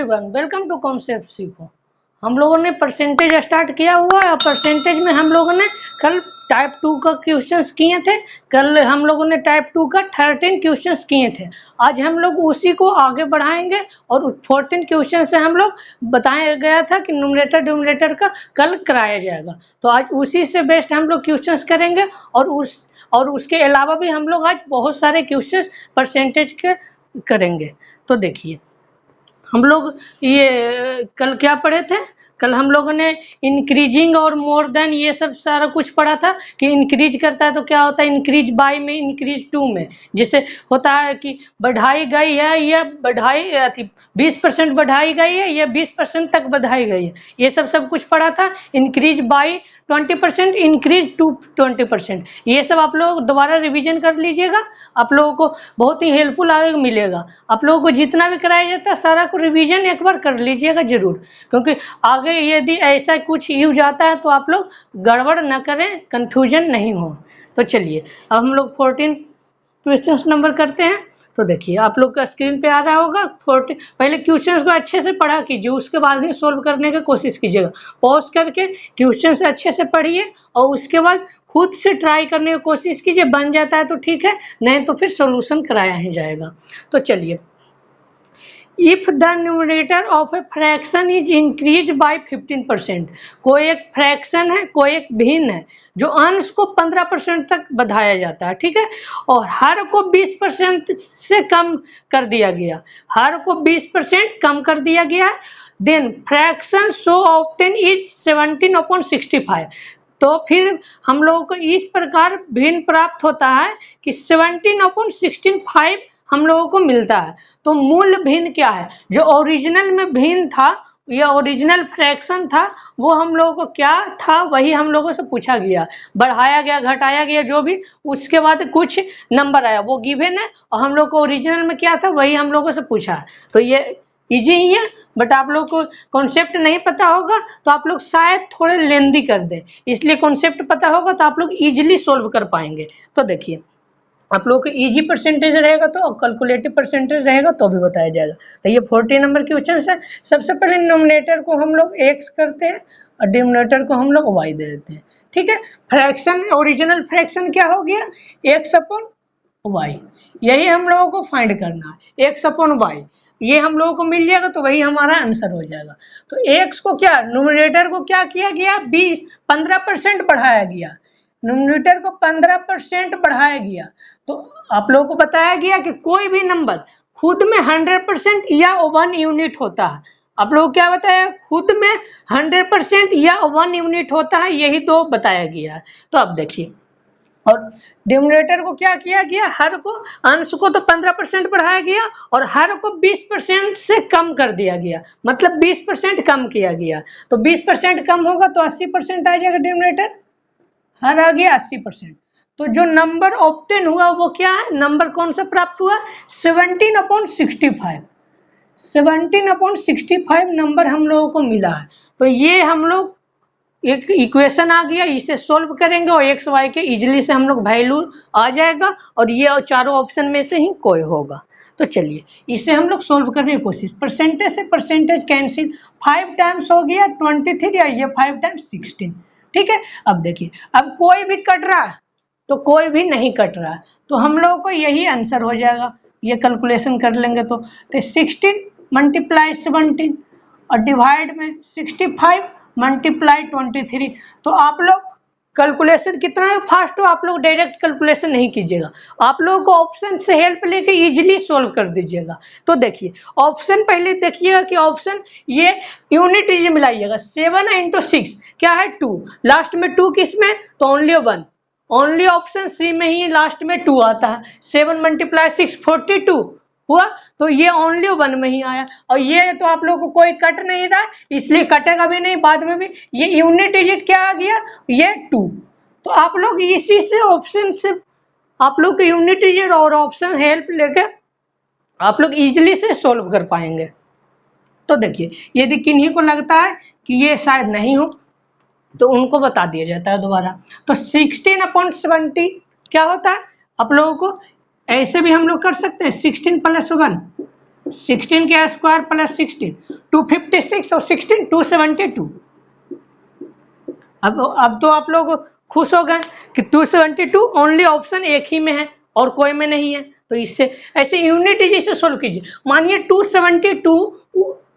Everyone, welcome to concept सीखो। हम लोगों ने परसेंटेज स्टार्ट किया हुआ है। परसेंटेज में हम लोगों ने कल टाइप 2 का क्वेश्चंस किए थे। कल हम लोगों ने टाइप 2 का 13 क्वेश्चंस किए थे। आज हम लोग उसी को आगे बढ़ाएंगे और 14 क्वेश्चन से हम लोग बताया गया था कि न्यूमरेटर डिनोमिनेटर का कल कराया जाएगा। तो आज उसी से बेस्ट हम लोग क्वेश्चंस करेंगे और उसके अलावा भी हम लोग आज बहुत सारे क्वेश्चंस परसेंटेज के करेंगे। तो देखिए, हम लोग ये कल क्या पढ़े थे? कल हम लोगों ने इंक्रीजिंग और मोर देन ये सब सारा कुछ पढ़ा था कि इंक्रीज करता है तो क्या होता है, इंक्रीज बाय में, इंक्रीज टू में। जैसे होता है कि बढ़ाई गई है या बढ़ाई 20% बढ़ाई गई है या 20% तक बढ़ाई गई है, ये सब कुछ पढ़ा था। इंक्रीज बाय 20%, इंक्रीज टू 20%, ये सब आप लोग दोबारा रिवीजन कर लीजिएगा। आप लोगों को बहुत ही हेल्पफुल आगे मिलेगा। आप लोगों को जितना भी कराया जाता है सारा को रिवीजन एक बार कर लीजिएगा जरूर, क्योंकि आगे यदि ऐसा कुछ यूज आता है तो आप लोग गड़बड़ न करें, कंफ्यूजन नहीं हो। तो चलिए अब हम लोग 14 क्वेश्चन नंबर करते हैं। तो देखिए, आप लोग का स्क्रीन पे आ रहा होगा 40। पहले क्वेश्चंस को अच्छे से पढ़ा कीजिए, उसके बाद ही सोल्व करने की कोशिश कीजिएगा। पॉज करके क्वेश्चन से अच्छे से पढ़िए और उसके बाद खुद से ट्राई करने की कोशिश कीजिए। बन जाता है तो ठीक है, नहीं तो फिर सोल्यूशन कराया ही जाएगा। तो चलिए, if the numerator of a fraction is increase by 15%, कोई एक फ्रैक्शन है, कोई एक भिन्न है जो अंश को 15% तक बढ़ाया जाता है, ठीक है, और हर को 20% से कम कर दिया गया, हर को 20% कम कर दिया गया, then fraction so obtain is 17/65। तो फिर हम लोगों को इस प्रकार भिन्न प्राप्त होता है कि 17/65 हम लोगों को मिलता है। तो मूल भिन्न क्या है? जो ओरिजिनल में भिन्न था, या ओरिजिनल फ्रैक्शन था, वो हम लोगों को क्या था वही हम लोगों से पूछा गया, बढ़ाया गया, घटाया गया, जो भी, उसके बाद कुछ नंबर आया, वो गिवन है, और हम लोग को ओरिजिनल में क्या था वही हम लोगों से पूछा है। तो ये इजी ही है, बट आप लोग को कॉन्सेप्ट नहीं पता होगा तो आप लोग शायद थोड़े लेंदी कर दें, इसलिए कॉन्सेप्ट पता होगा तो आप लोग इजीली सोल्व कर पाएंगे। तो देखिए, आप लोगों को इजी परसेंटेज रहेगा तो, और कैलकुलेटिव परसेंटेज रहेगा तो भी बताया जाएगा। तो ये 40 नंबर क्वेश्चन है। सबसे पहले नोमिनेटर को हम लोग x करते हैं और डिनोमिनेटर को हम लोग y दे देते हैं, ठीक है। फ्रैक्शन, ओरिजिनल फ्रैक्शन क्या हो गया? x/y, यही हम लोगों को फाइंड करना है, x/y। ये हम लोगों को मिल जाएगा तो वही हमारा आंसर हो जाएगा। तो x को क्या, न्यूमरेटर को क्या किया गया, 15% बढ़ाया गया, न्यूमरेटर को 15% बढ़ाया गया। तो आप लोगों को बताया गया कि कोई भी नंबर खुद में 100% या 1 यूनिट होता है। आप लोग क्या बताया? खुद में 100% या 1 यूनिट होता है, यही तो बताया गया है। तो अब देखिए, और डिनोमिनेटर को क्या किया गया, हर को, अंश को तो 15% बढ़ाया गया और हर को 20% से कम कर दिया गया, मतलब 20% कम किया गया। तो 20% कम होगा तो 80% आ जाएगा डिनोमिनेटर, हर आ गया 80%। तो जो नंबर ऑब्टेन हुआ वो क्या है, नंबर कौन सा प्राप्त हुआ? 17/65। 17/65 नंबर हम लोगों को मिला है। तो ये हम लोग एक इक्वेशन आ गया, इसे सोल्व करेंगे और एक्स वाई के इजिली से हम लोग वैल्यू आ जाएगा, और ये चारों ऑप्शन में से ही कोई होगा। तो चलिए इसे हम लोग सोल्व करने की कोशिश। परसेंटेज से परसेंटेज कैंसिल, 5 टाइम्स हो गया 23 और ये 5 टाइम्स 16, ठीक है। अब देखिए, अब कोई भी कट रहा है तो कोई भी नहीं कट रहा है, तो हम लोगों को यही आंसर हो जाएगा। ये कैलकुलेशन कर लेंगे तो 16 मल्टीप्लाई 17 और डिवाइड में 65 मल्टीप्लाई 23। तो आप लोग कैलकुलेशन कितना फास्ट हो, आप लोग डायरेक्ट कैलकुलेशन नहीं कीजिएगा, आप लोगों को ऑप्शन से हेल्प लेके इजीली सोल्व कर दीजिएगा। तो देखिए, ऑप्शन पहले देखिएगा कि ऑप्शन ये यूनिट इजी मिलाइएगा। 7 × 6 क्या है? 2, लास्ट में 2 किस में? तो ओनली 1, ओनली ऑप्शन सी में ही लास्ट में 2 आता है। 7 × 6 42 हुआ, तो ये ओनली 1 में ही आया। और ये तो आप लोग को कोई कट नहीं रहा, इसलिए कटेगा भी नहीं बाद में भी। ये यूनिट डिजिट क्या आ गया? ये 2। तो आप लोग इसी से ऑप्शन से आप लोग के यूनिट डिजिट और ऑप्शन हेल्प लेके आप लोग इजीली से सोल्व कर पाएंगे। तो देखिए, यदि किन्हीं को लगता है कि ये शायद नहीं हो तो उनको बता दिया जाता है दोबारा। तो 16/70 क्या होता है? आप लोगों को ऐसे भी हम लोग कर सकते हैं, 16 + 1 16 का स्क्वायर प्लस 16 256 और 16 272। अब तो आप लोग खुश हो गए कि 272 ओनली ऑप्शन एक ही में है और कोई में नहीं है। तो इससे ऐसे यूनिट डिजिट से सोल्व कीजिए। मानिए 272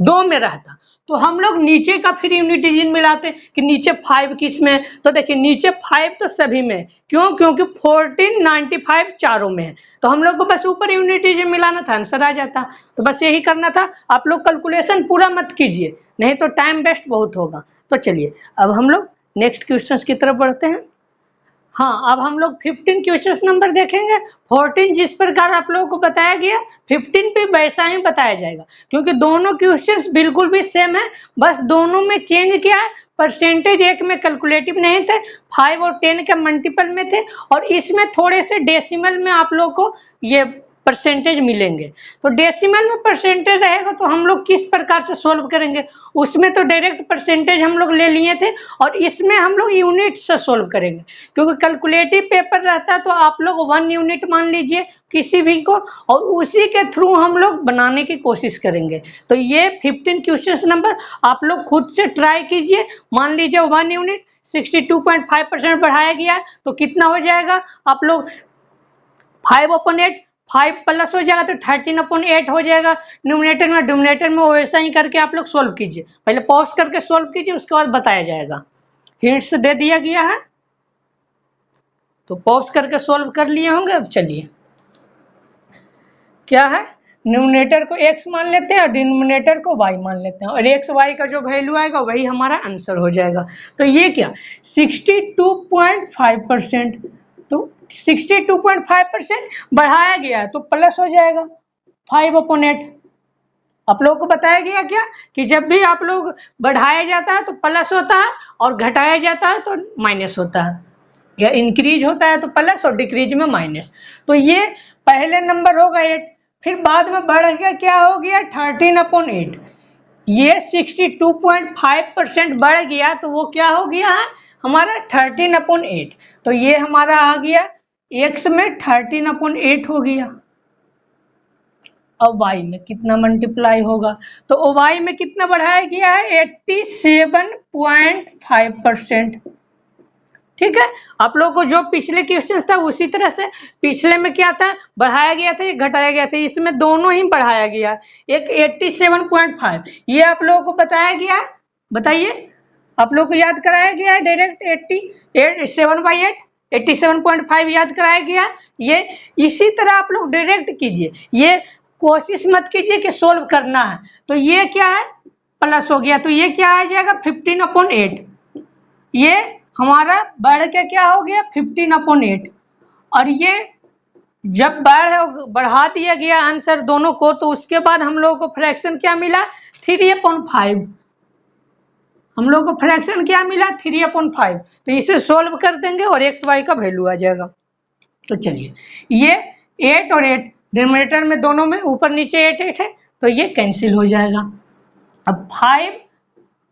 दो में रहता तो हम लोग नीचे का फिर यूनिट डिजिट मिलाते कि नीचे 5 किस में है। तो देखिए नीचे 5 तो सभी में है, क्यों? क्योंकि 1495 चारों में है। तो हम लोग को बस ऊपर यूनिट डिजिट मिलाना था, आंसर आ जाता। तो बस यही करना था। आप लोग कैलकुलेशन पूरा मत कीजिए, नहीं तो टाइम वेस्ट बहुत होगा। तो चलिए अब हम लोग नेक्स्ट क्वेश्चंस की तरफ बढ़ते हैं। हाँ, अब हम लोग 15 क्वेश्चन नंबर देखेंगे। 14 जिस प्रकार आप लोगों को बताया गया 15 पे वैसा ही बताया जाएगा, क्योंकि दोनों क्वेश्चंस बिल्कुल भी सेम है। बस दोनों में चेंज क्या है, परसेंटेज एक में कैलकुलेटिव नहीं थे, 5 और 10 के मल्टीपल में थे, और इसमें थोड़े से डेसिमल में आप लोग को ये परसेंटेज मिलेंगे। तो डेसिमल में परसेंटेज रहेगा तो हम लोग किस प्रकार से सोल्व करेंगे? उसमें तो डायरेक्ट परसेंटेज हम लोग ले लिए थे, और इसमें हम लोग यूनिट से सोल्व करेंगे, क्योंकि कैलकुलेटिव पेपर रहता है तो आप लोग 1 यूनिट मान लीजिए किसी भी को, और उसी के थ्रू हम लोग बनाने की कोशिश करेंगे। तो ये 15 क्वेश्चन नंबर आप लोग खुद से ट्राई कीजिए। मान लीजिए 1 यूनिट 62.5% बढ़ाया गया है, तो कितना हो जाएगा? आप लोग 5/8 5 प्लस हो जाएगा तो 13/8 हो जाएगा न्यूमरेटर में वैसा ही करके आप लोग सोल्व कीजिए। पहले पॉज करके सोल्व कीजिए, उसके बाद बताया जाएगा। हिंट्स दे दिया गया है, तो पॉज करके सोल्व कर लिए होंगे। अब चलिए क्या है, न्यूमरेटर को x मान लेते हैं और डिनोमिनेटर को y मान लेते हैं, और x y का जो वैल्यू आएगा वही हमारा आंसर हो जाएगा। तो ये क्या 62.5%, तो 62.5% बढ़ाया गया है तो प्लस हो जाएगा 5/8। आप लोगों को बताया गया क्या कि जब भी आप लोग बढ़ाया जाता है तो प्लस होता है, और घटाया जाता है तो माइनस होता है, या इंक्रीज होता है तो प्लस और डिक्रीज में माइनस। तो ये पहले नंबर होगा 8, फिर बाद में बढ़ गया क्या हो गया 13/8। ये 62.5% बढ़ गया तो वो क्या हो गया है हमारा 13/8। तो ये हमारा आ गया x में 13/8 हो गया। अब y में कितना मल्टीप्लाई होगा, तो y में कितना बढ़ाया गया है 87.5%। ठीक है, आप लोगों को जो पिछले क्वेश्चन था उसी तरह से, पिछले में क्या था बढ़ाया गया था, घटाया गया था, इसमें दोनों ही बढ़ाया गया। एक 87.5 ये आप लोगों को बताया गया, बताइए आप लोग को याद कराया गया है डायरेक्ट 7/8 87.5 याद कराया गया। ये इसी तरह आप लोग डायरेक्ट कीजिए, ये कोशिश मत कीजिए कि सोल्व करना है। तो ये क्या है प्लस हो गया, तो ये क्या आ जाएगा 15/8। ये हमारा बढ़ के क्या हो गया 15/8, और ये जब बढ़ा दिया गया आंसर दोनों को, तो उसके बाद हम लोगों को फ्रैक्शन क्या मिला 3/5। हम लोग को फ्रैक्शन क्या मिला 3/5। तो इसे सोल्व कर देंगे और एक्स वाई का वैल्यू आ जाएगा। तो चलिए ये 8 और 8 डिनोमिनेटर में दोनों में ऊपर नीचे 8 है, तो ये कैंसिल हो जाएगा। अब 5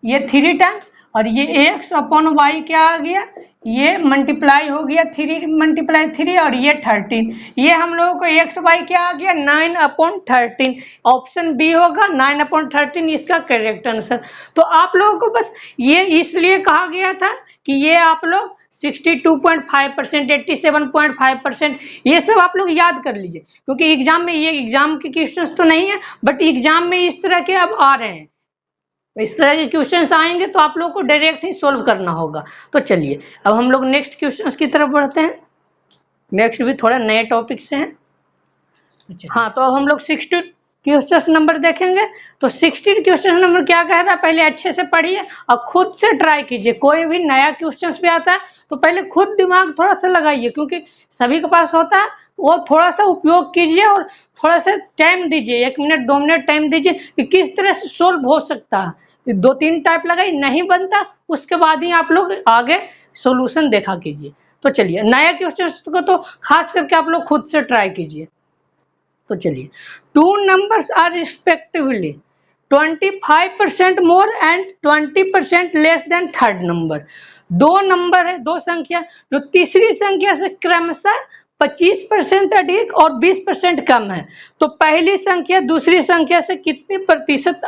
ये 3 टाइम्स, और ये x/y क्या आ गया, ये मल्टीप्लाई हो गया 3 और ये 13। ये हम लोगों को x/y क्या आ गया 9/13। ऑप्शन बी होगा 9/13 इसका करेक्ट आंसर। तो आप लोगों को बस ये इसलिए कहा गया था कि ये आप लोग 62.5% 87.5% ये सब आप लोग याद कर लीजिए, क्योंकि एग्जाम में ये एग्जाम के क्वेश्चंस तो नहीं है, बट एग्जाम में इस तरह के अब आ रहे हैं। इस तरह के क्वेश्चंस आएंगे तो आप लोग को डायरेक्ट ही सोल्व करना होगा। तो चलिए अब हम लोग नेक्स्ट क्वेश्चंस की तरफ बढ़ते हैं। नेक्स्ट भी थोड़ा नए टॉपिक से हैं। हाँ, तो अब हम लोग 16 क्वेश्चन नंबर देखेंगे। तो 16 क्वेश्चन नंबर क्या कह रहा है पहले अच्छे से पढ़िए और खुद से ट्राई कीजिए। कोई भी नया क्वेश्चन भी आता है तो पहले खुद दिमाग थोड़ा सा लगाइए, क्योंकि सभी के पास होता है, वो थोड़ा सा उपयोग कीजिए और थोड़ा सा टाइम दीजिए, 1 मिनट 2 मिनट टाइम दीजिए कि किस तरह से सोल्व हो सकता है। 2-3 टाइप लगाई नहीं बनता, उसके बाद ही आप लोग आगे सोल्यूशन देखा कीजिए। तो चलिए नया क्वेश्चन को तो खास करके आप लोग खुद से ट्राई कीजिए। तो चलिए 2 numbers are respectively 25% more and 20% less than third number. 2 number है, 2 संख्या जो तीसरी संख्या से क्रमशः 25% अधिक और 20% कम है, तो पहली संख्या दूसरी संख्या से कितने प्रतिशत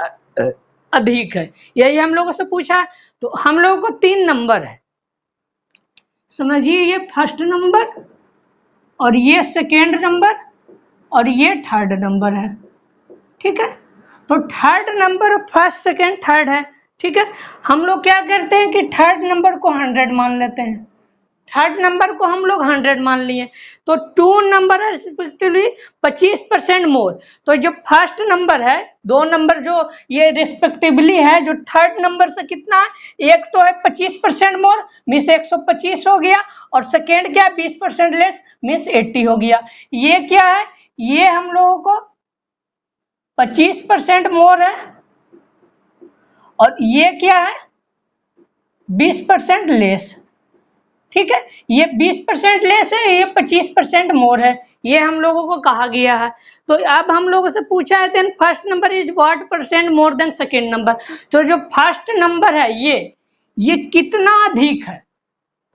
अधिक है, यही हम लोगों से पूछा है। तो हम लोगों को 3 नंबर है, समझिए, ये फर्स्ट नंबर और ये सेकेंड नंबर और ये थर्ड नंबर है, ठीक है। तो third number first second third है, ठीक है। हम लोग क्या करते हैं कि थर्ड नंबर को 100 मान लेते हैं, थर्ड नंबर को हम लोग 100 मान लिए, तो 2 नंबर है रिस्पेक्टिवली 25% मोर। तो जो फर्स्ट नंबर है, 2 नंबर जो ये रिस्पेक्टिवली है, जो थर्ड नंबर से कितना है, एक तो है 25% मोर मीन्स 125 हो गया, और सेकेंड क्या है 20% लेस मीन्स 80 हो गया। ये क्या है, ये हम लोगों को 25% मोर है, और ये क्या है 20% लेस, ठीक है। ये 20% लेस है, ये 25% मोर है, ये हम लोगों को कहा गया है। तो अब हम लोगों से पूछा है then first number is what percent more than second number. तो जो फर्स्ट नंबर है ये कितना अधिक है,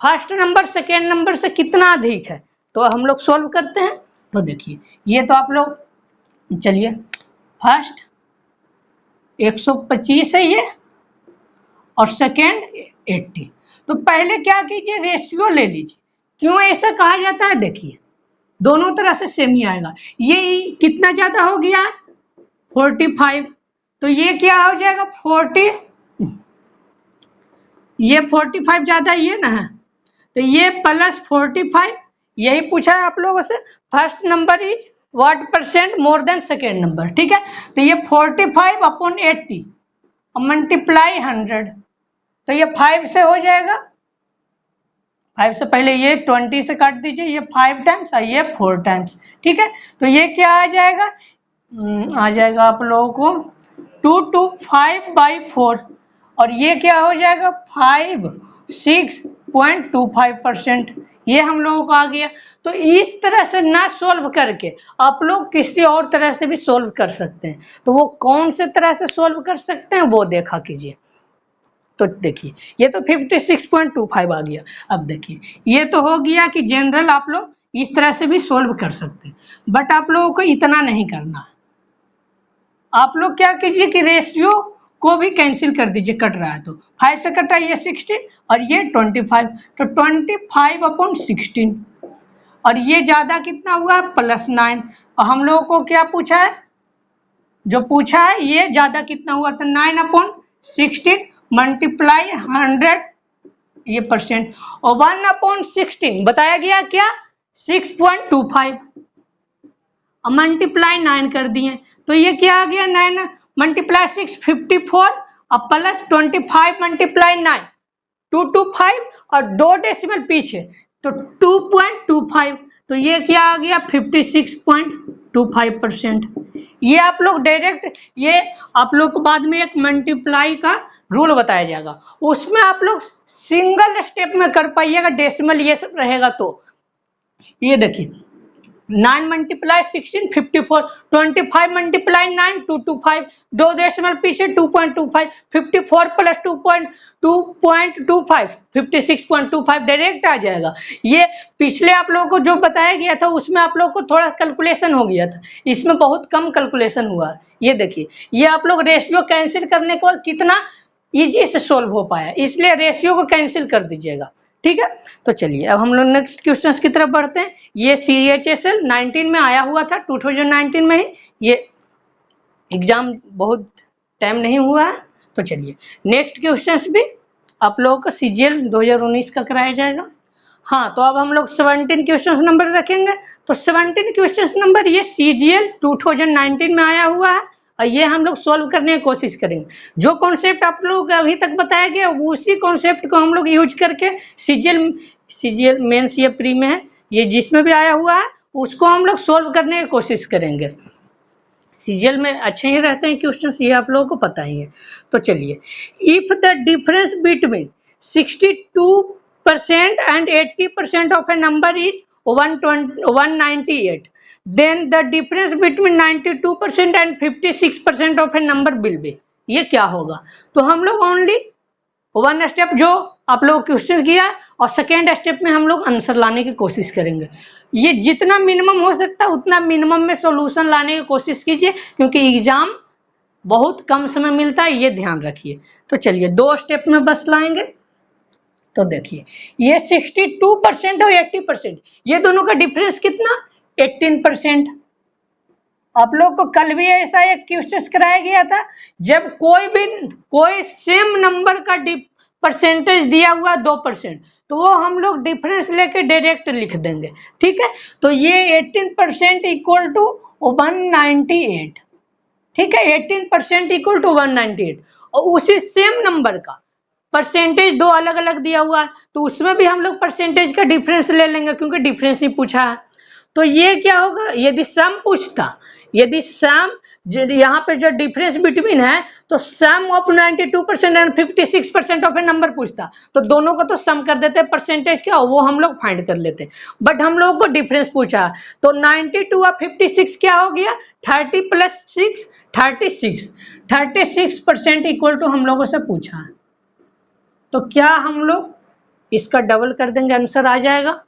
फर्स्ट नंबर सेकेंड नंबर से कितना अधिक है, तो हम लोग सॉल्व करते हैं। तो देखिए, ये तो आप लोग, चलिए, फर्स्ट 125 है ये, और सेकेंड 80। तो पहले क्या कीजिए, रेशियो ले लीजिए। क्यों ऐसा कहा जाता है, देखिए दोनों तरह से सेम ही आएगा। ये कितना ज्यादा हो गया 45, तो ये क्या हो जाएगा 40, ये 45 ज्यादा ये ना है, तो ये प्लस 45, यही पूछा है आप लोगों से, first number is what percent more than second number, ठीक है। तो ये 45 अपॉन 80 और मल्टीप्लाई 100, तो ये 5 से हो जाएगा, 5 से पहले ये 20 से काट दीजिए, ये 5 टाइम्स और ये 4 टाइम्स, ठीक है। तो ये क्या आ जाएगा, आ जाएगा आप लोगों को 225/4, और ये क्या हो जाएगा 56.25%, ये हम लोगों को आ गया। तो इस तरह से ना सोल्व करके आप लोग किसी और तरह से भी सोल्व कर सकते हैं। तो वो कौन से तरह से सोल्व कर सकते हैं वो देखा कीजिए। तो देखिए, ये तो 56.25 आ गया। अब देखिए, ये तो हो गया कि जनरल आप लोग इस तरह से भी सोल्व कर सकते हैं, बट आप लोगों को इतना नहीं करना है। आप लोग क्या कीजिए कि रेशियो को भी कैंसिल कर दीजिए, कट रहा है तो 5 से कटा ये 16 और ये 25, तो 25/16, और ये ज्यादा कितना हुआ +9, और हम लोगों को क्या पूछा है, जो पूछा है ये ज्यादा कितना हुआ, तो 9/16 मल्टीप्लाई 100 ये परसेंट, और 1/16 बताया गया क्या 6.25, और मल्टीप्लाई 9 कर दिए, तो ये क्या आ गया 9 मल्टीप्लाई 6 54, और प्लस 25 मल्टीप्लाई 9 225, और 2 डेसिमल पीछे तो 2.25, तो ये क्या आ गया 56.25%। ये आप लोग डायरेक्ट, ये आप लोग को बाद में एक मल्टीप्लाई का रूल बताया जाएगा, उसमें आप लोग सिंगल स्टेप में कर पाइएगा, डेसिमल ये सब रहेगा। तो ये देखिए 9 मल्टीप्लाई 16 54, 25 मल्टीप्लाई 9 225, 2 डेसिमल पीछे 2.25, 54 प्लस 2.25 56.25 डायरेक्ट आ जाएगा। ये पिछले आप लोगों को जो बताया गया था उसमें आप लोगों को थोड़ा कैलकुलेशन हो गया था, इसमें बहुत कम कैलकुलेशन हुआ। ये देखिए, ये आप लोग रेशियो कैंसिल करने के बाद कितना इजी से सोल्व हो पाया, इसलिए रेशियो को कैंसिल कर दीजिएगा, ठीक है। तो चलिए अब हम लोग नेक्स्ट क्वेश्चन की तरफ बढ़ते हैं। ये CHSL 19 में आया हुआ था, 2019 में ही, ये एग्जाम बहुत टाइम नहीं हुआ है। तो चलिए नेक्स्ट क्वेश्चन भी आप लोगों को CGL 2019 का कराया जाएगा। हाँ, तो अब हम लोग 17 क्वेश्चन नंबर रखेंगे। तो 17 क्वेश्चन नंबर ये CGL 2019 में आया हुआ है, और ये हम लोग सॉल्व करने की कोशिश करेंगे। जो कॉन्सेप्ट आप लोगों को अभी तक बताया गया उसी कॉन्सेप्ट को हम लोग यूज करके CGL मेंस ये प्री में है, ये जिसमें भी आया हुआ है उसको हम लोग सॉल्व करने की कोशिश करेंगे। CGL में अच्छे ही रहते हैं क्वेश्चन, ये आप लोगों को पता ही है। तो चलिए, if the difference between 62% and 80% of a number is 198, then the difference between 92% and 56% of a number will be, ये क्या होगा। तो हम लोग ओनली वन स्टेप जो आप लोग क्वेश्चन किया और सेकेंड स्टेप में हम लोग आंसर लाने की कोशिश करेंगे। ये जितना मिनिमम हो सकता है उतना मिनिमम में सॉल्यूशन लाने की कोशिश कीजिए, क्योंकि एग्जाम बहुत कम समय मिलता है, ये ध्यान रखिए। तो चलिए 2 स्टेप में बस लाएंगे। तो देखिए ये 62% और 80%, ये दोनों का डिफरेंस कितना, 18%। आप लोग को कल भी ऐसा एक क्वेश्चन कराया गया था, जब कोई सेम नंबर का परसेंटेज दिया हुआ 2%, तो वो हम लोग डिफरेंस लेके डायरेक्ट लिख देंगे, ठीक है। तो ये 18% इक्वल टू 198, ठीक है, 18% इक्वल टू 198। और उसी सेम नंबर का परसेंटेज 2 अलग अलग दिया हुआ है, तो उसमें भी हम लोग परसेंटेज का डिफरेंस ले लेंगे, क्योंकि डिफरेंस ही पूछा है। तो ये क्या होगा, यदि सम पूछता, यदि सम यहाँ पे जो डिफरेंस बिटवीन है, तो sum of 92% and 56% of a number पूछता, तो दोनों को तो सम कर देते परसेंटेज क्या, वो हम लोग फाइंड कर लेते। बट हम लोगों को डिफरेंस पूछा, तो 92 और 56 क्या हो गया, 30 प्लस 6 36% इक्वल टू हम लोगों से पूछा है। तो क्या हम लोग इसका डबल कर देंगे, आंसर आ जाएगा।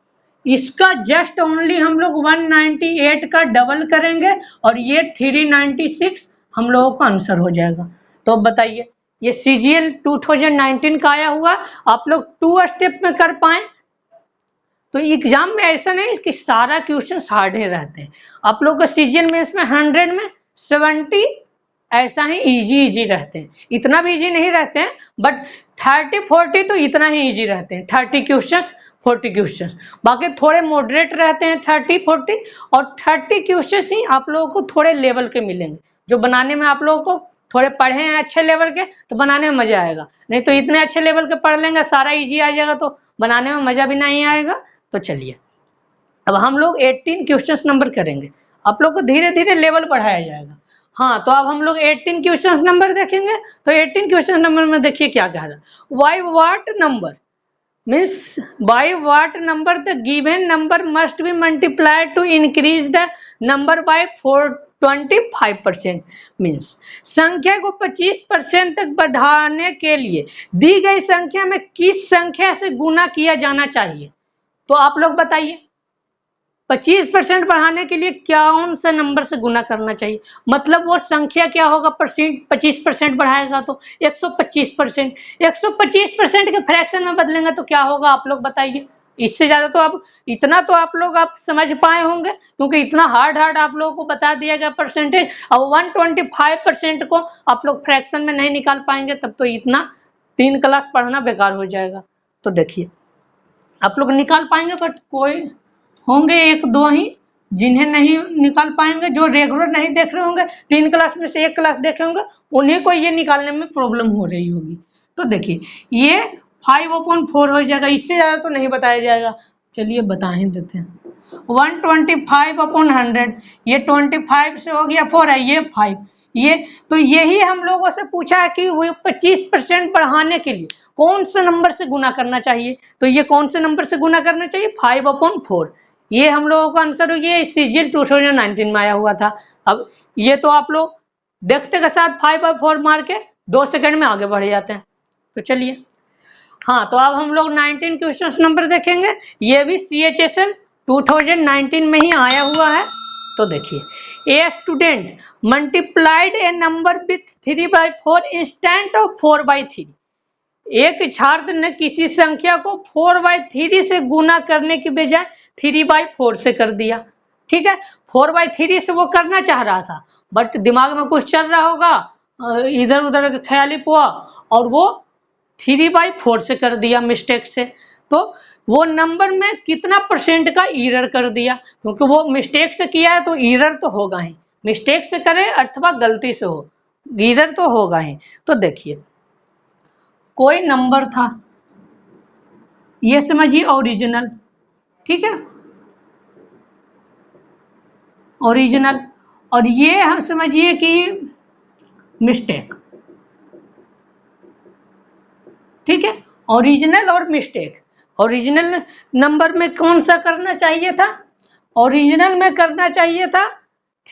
इसका जस्ट ओनली हम लोग 198 का डबल करेंगे और ये 396 हम लोगों का आंसर हो जाएगा। तो बताइए, ये CGL 2019 का आया हुआ, आप लोग 2 स्टेप में कर पाए। तो एग्जाम में ऐसा नहीं कि सारा क्वेश्चन हार्ड ही रहते हैं, आप लोग को CGL मेंस में 100 में 70 ऐसा ही इजी रहते हैं, इतना भी इजी नहीं रहते हैं, बट 30-40 तो इतना ही इजी रहते हैं, 30 क्वेश्चंस 40 क्वेश्चंस। बाकी थोड़े मॉडरेट रहते हैं 30-40, और 30 क्वेश्चंस ही आप लोगों को थोड़े लेवल के मिलेंगे, जो बनाने में आप लोगों को थोड़े पढ़े हैं अच्छे लेवल के, तो बनाने में मजा आएगा। नहीं तो इतने अच्छे लेवल के पढ़ लेंगे, सारा इजी आ जाएगा, तो बनाने में मजा भी नहीं आएगा। तो चलिए अब हम लोग 18 क्वेश्चंस नंबर करेंगे, आप लोग को धीरे धीरे लेवल बढ़ाया जाएगा। हाँ, तो अब हम लोग 18 क्वेश्चन नंबर देखेंगे। तो 18 क्वेश्चन नंबर में देखिए क्या कह रहा, by what number means by what number the given number must be multiplied to increase the number by 25%। Means संख्या को 25% तक बढ़ाने के लिए दी गई संख्या में किस संख्या से गुना किया जाना चाहिए। तो आप लोग बताइए, 25% बढ़ाने के लिए कौन सा नंबर से गुना करना चाहिए, मतलब वो संख्या क्या होगा, 25% बढ़ाएगा तो 125%, 125% के फ्रैक्शन में बदलेंगे तो क्या होगा, आप लोग बताइए। इससे ज्यादा तो आप इतना तो आप लोग आप समझ पाए होंगे, क्योंकि इतना हार्ड आप लोगों को बता दिया गया परसेंटेज। अब 125% को आप लोग फ्रैक्शन में नहीं निकाल पाएंगे, तब तो इतना 3 क्लास पढ़ना बेकार हो जाएगा। तो देखिए आप लोग निकाल पाएंगे, बट कोई होंगे 1-2 ही जिन्हें नहीं निकाल पाएंगे, जो रेगुलर नहीं देख रहे होंगे, 3 क्लास में से 1 क्लास देखे होंगे, उन्हीं को ये निकालने में प्रॉब्लम हो रही होगी। तो देखिए ये 5/4 हो जाएगा, इससे ज़्यादा तो नहीं बताया जाएगा। चलिए बता ही देते हैं, 125/100, ये 25 से हो गया 4 है, ये 5, ये तो यही हम लोगों से पूछा है कि वो 25% बढ़ाने के लिए कौन से नंबर से गुना करना चाहिए। तो ये कौन से नंबर से गुना करना चाहिए, 5/4। ये हम लोगों का आंसर हो गया, CGL 2019 में आया हुआ था। अब ये तो आप लोग देखते के साथ 5/4 मार के 2 सेकंड में आगे बढ़ जाते हैं। तो चलिए हाँ, तो अब हम लोग 19 क्वेश्चन नंबर देखेंगे, ये भी CHSL 2019 में ही आया हुआ है। तो देखिए, a student multiplied A number with 3/4 instant of 4/3। एक छात्र ने किसी संख्या को 4/3 से गुना करने की बजाय 3/4 से कर दिया। ठीक है, 4/3 से वो करना चाह रहा था, बट दिमाग में कुछ चल रहा होगा, इधर उधर का ख्याल ही हुआ, और वो 3/4 से कर दिया मिस्टेक से। तो वो नंबर में कितना परसेंट का एरर कर दिया, क्योंकि वो मिस्टेक से किया है तो एरर तो होगा ही, मिस्टेक से करे अथवा गलती से हो, एरर तो होगा ही। तो देखिए कोई नंबर था, ये समझिए ओरिजिनल, ठीक है, ओरिजिनल, और ये हम समझिए कि मिस्टेक, ठीक है, ओरिजिनल और मिस्टेक। ओरिजिनल नंबर में कौन सा करना चाहिए था, ओरिजिनल में करना चाहिए था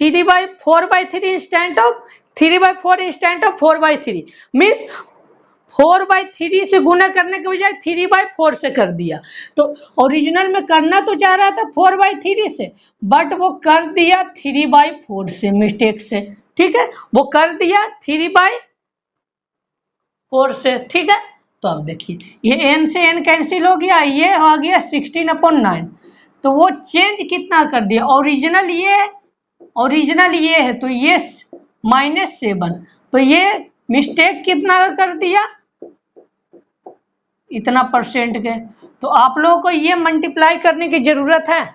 3/4/3 instant of 3/4 instant of 4/3। Means 4/3 से गुना करने के बजाय 3/4 से कर दिया। तो ओरिजिनल में करना तो चाह रहा था 4/3 से, बट वो कर दिया 3/4 से मिस्टेक से। ठीक है, वो कर दिया 3/4 से। ठीक है, तो अब देखिए ये n से n कैंसिल हो गया, ये हो गया 16/9। तो वो चेंज कितना कर दिया, ओरिजिनल ये है तो ये -7, तो ये मिस्टेक कितना कर दिया, इतना परसेंट के। तो आप लोगों को ये मल्टीप्लाई करने की जरूरत है,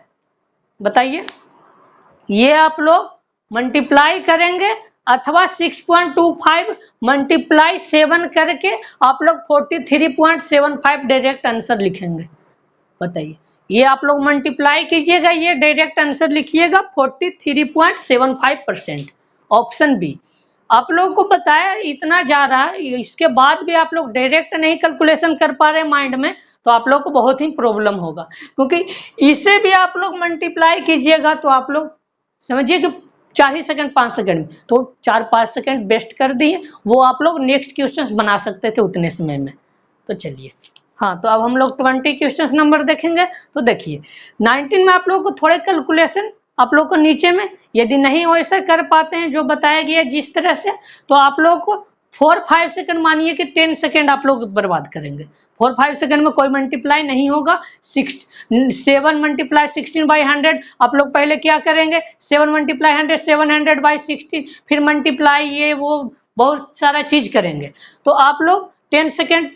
बताइए। ये आप लोग मल्टीप्लाई करेंगे अथवा 6.25 मल्टीप्लाई 7 करके आप लोग 43.75 डायरेक्ट आंसर लिखेंगे। बताइए, ये आप लोग मल्टीप्लाई कीजिएगा, ये डायरेक्ट आंसर लिखिएगा 43.75%, ऑप्शन बी। आप लोगों को बताया इतना जा रहा है, इसके बाद भी आप लोग डायरेक्ट नहीं कैलकुलेशन कर पा रहे माइंड में, तो आप लोग को बहुत ही प्रॉब्लम होगा, क्योंकि इसे भी आप लोग मल्टीप्लाई कीजिएगा तो आप लोग समझिए कि 4 ही सेकंड 5 सेकंड, तो 4-5 सेकंड वेस्ट कर दिए, वो आप लोग नेक्स्ट क्वेश्चन बना सकते थे उतने समय में। तो चलिए, हाँ, तो अब हम लोग 20 क्वेश्चन नंबर देखेंगे। तो देखिए 19 में आप लोग को थोड़े कैलकुलेशन आप लोग को नीचे में, यदि नहीं वैसा कर पाते हैं जो बताया गया जिस तरह से, तो आप लोग को 4-5 सेकंड, मानिए कि 10 सेकंड आप लोग बर्बाद करेंगे। 4-5 सेकंड में कोई मल्टीप्लाई नहीं होगा। 7 मल्टीप्लाई 16/100, आप लोग पहले क्या करेंगे, 7 मल्टीप्लाई 100, 700/16, फिर मल्टीप्लाई ये वो बहुत सारा चीज करेंगे। तो आप लोग 10 सेकंड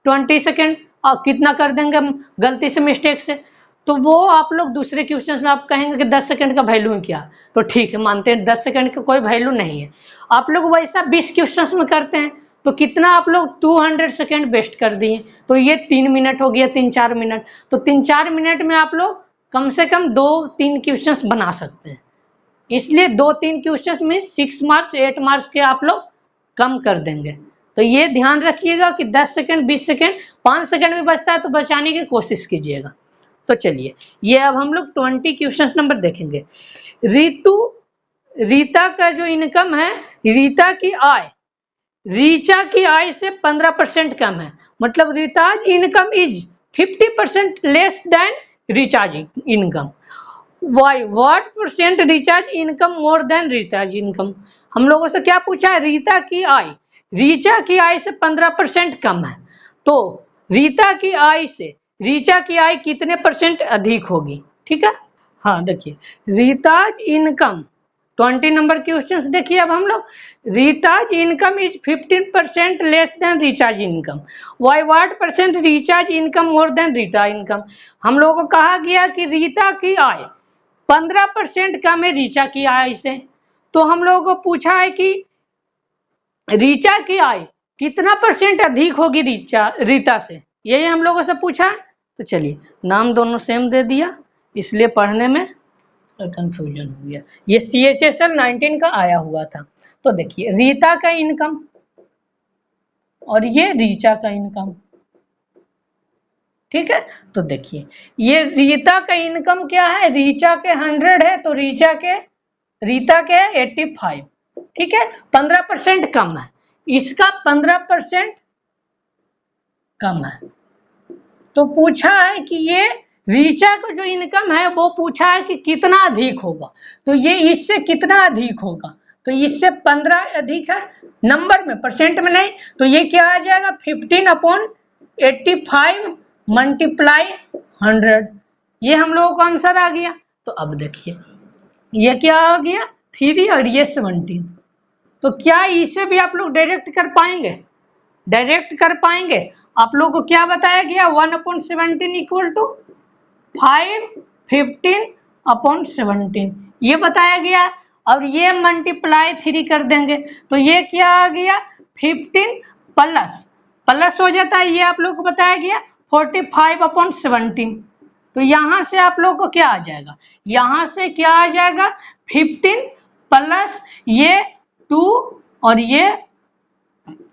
20 सेकंड कितना कर देंगे गलती से मिस्टेक से, तो वो आप लोग दूसरे क्वेश्चन में आप कहेंगे कि 10 सेकंड का वैल्यू है क्या, तो ठीक है, मानते हैं 10 सेकंड का कोई वैल्यू नहीं है। आप लोग वैसा 20 क्वेश्चन में करते हैं, तो कितना आप लोग 200 सेकंड वेस्ट कर दिए, तो ये 3 मिनट हो गया, 3-4 मिनट। तो 3-4 मिनट में आप लोग कम से कम 2-3 क्वेश्चन बना सकते हैं, इसलिए 2-3 क्वेश्चन में 6 मार्क्स 8 मार्क्स के आप लोग कम कर देंगे। तो ये ध्यान रखिएगा कि 10 सेकंड 20 सेकंड 5 सेकंड भी बचता है तो बचाने की कोशिश कीजिएगा। तो चलिए, ये अब हम लोग 20 क्वेश्चन नंबर देखेंगे। रीता का जो इनकम है, रीता की आय रीचा की आय से 15% कम है, मतलब Rita's income is 50% less than Richa's income. By what percent Richa's income more than Richa's income. हम लोगों से क्या पूछा है, रीता की आय रीचा की आय से 15% कम है, तो रीता की आय से रीचा की आय कितने परसेंट अधिक होगी। ठीक है, हाँ देखिए, रीताज इनकम 20 नंबर क्वेश्चन देखिए। अब हम लोग, Rita's income is 15% less than Richa's income, by what percent Richa's income more than Rita income. हम लोगों को कहा गया कि रीता की आय 15% कम है रीचा की आय से, तो हम लोगों को पूछा है कि रीचा की आय कितना परसेंट अधिक होगी रीता से, यही हम लोगों से पूछा। तो चलिए, नाम दोनों सेम दे दिया, इसलिए पढ़ने में कंफ्यूजन हो गया। ये CHSL 19 का आया हुआ था। तो देखिए, रीता का इनकम और ये रीचा का इनकम। ठीक है, तो देखिए ये रीता का इनकम क्या है, रीचा के 100 है, तो रीता के 85। ठीक है, 15% कम है, इसका 15% कम है। तो पूछा है कि ये रीचा का जो इनकम है वो पूछा है कि कितना अधिक होगा, तो ये इससे कितना अधिक होगा, तो इससे 15 अधिक है नंबर में, परसेंट में नहीं। तो ये क्या आ जाएगा, 15/85 मल्टीप्लाई 100, ये हम लोगों को आंसर आ गया। तो अब देखिए ये क्या आ गया, 3 और ये 17। तो क्या इसे भी आप लोग डायरेक्ट कर पाएंगे, आप लोग को क्या बताया गया, 1/17 इक्वल टू 5/15/17 ये बताया गया। और ये मल्टीप्लाई 3 कर देंगे, तो ये क्या आ गया, 15 प्लस हो जाता है, ये आप लोग को बताया गया 45/17। तो यहां से आप लोग को क्या आ जाएगा, यहां से क्या आ जाएगा, 15 प्लस ये 2 और ये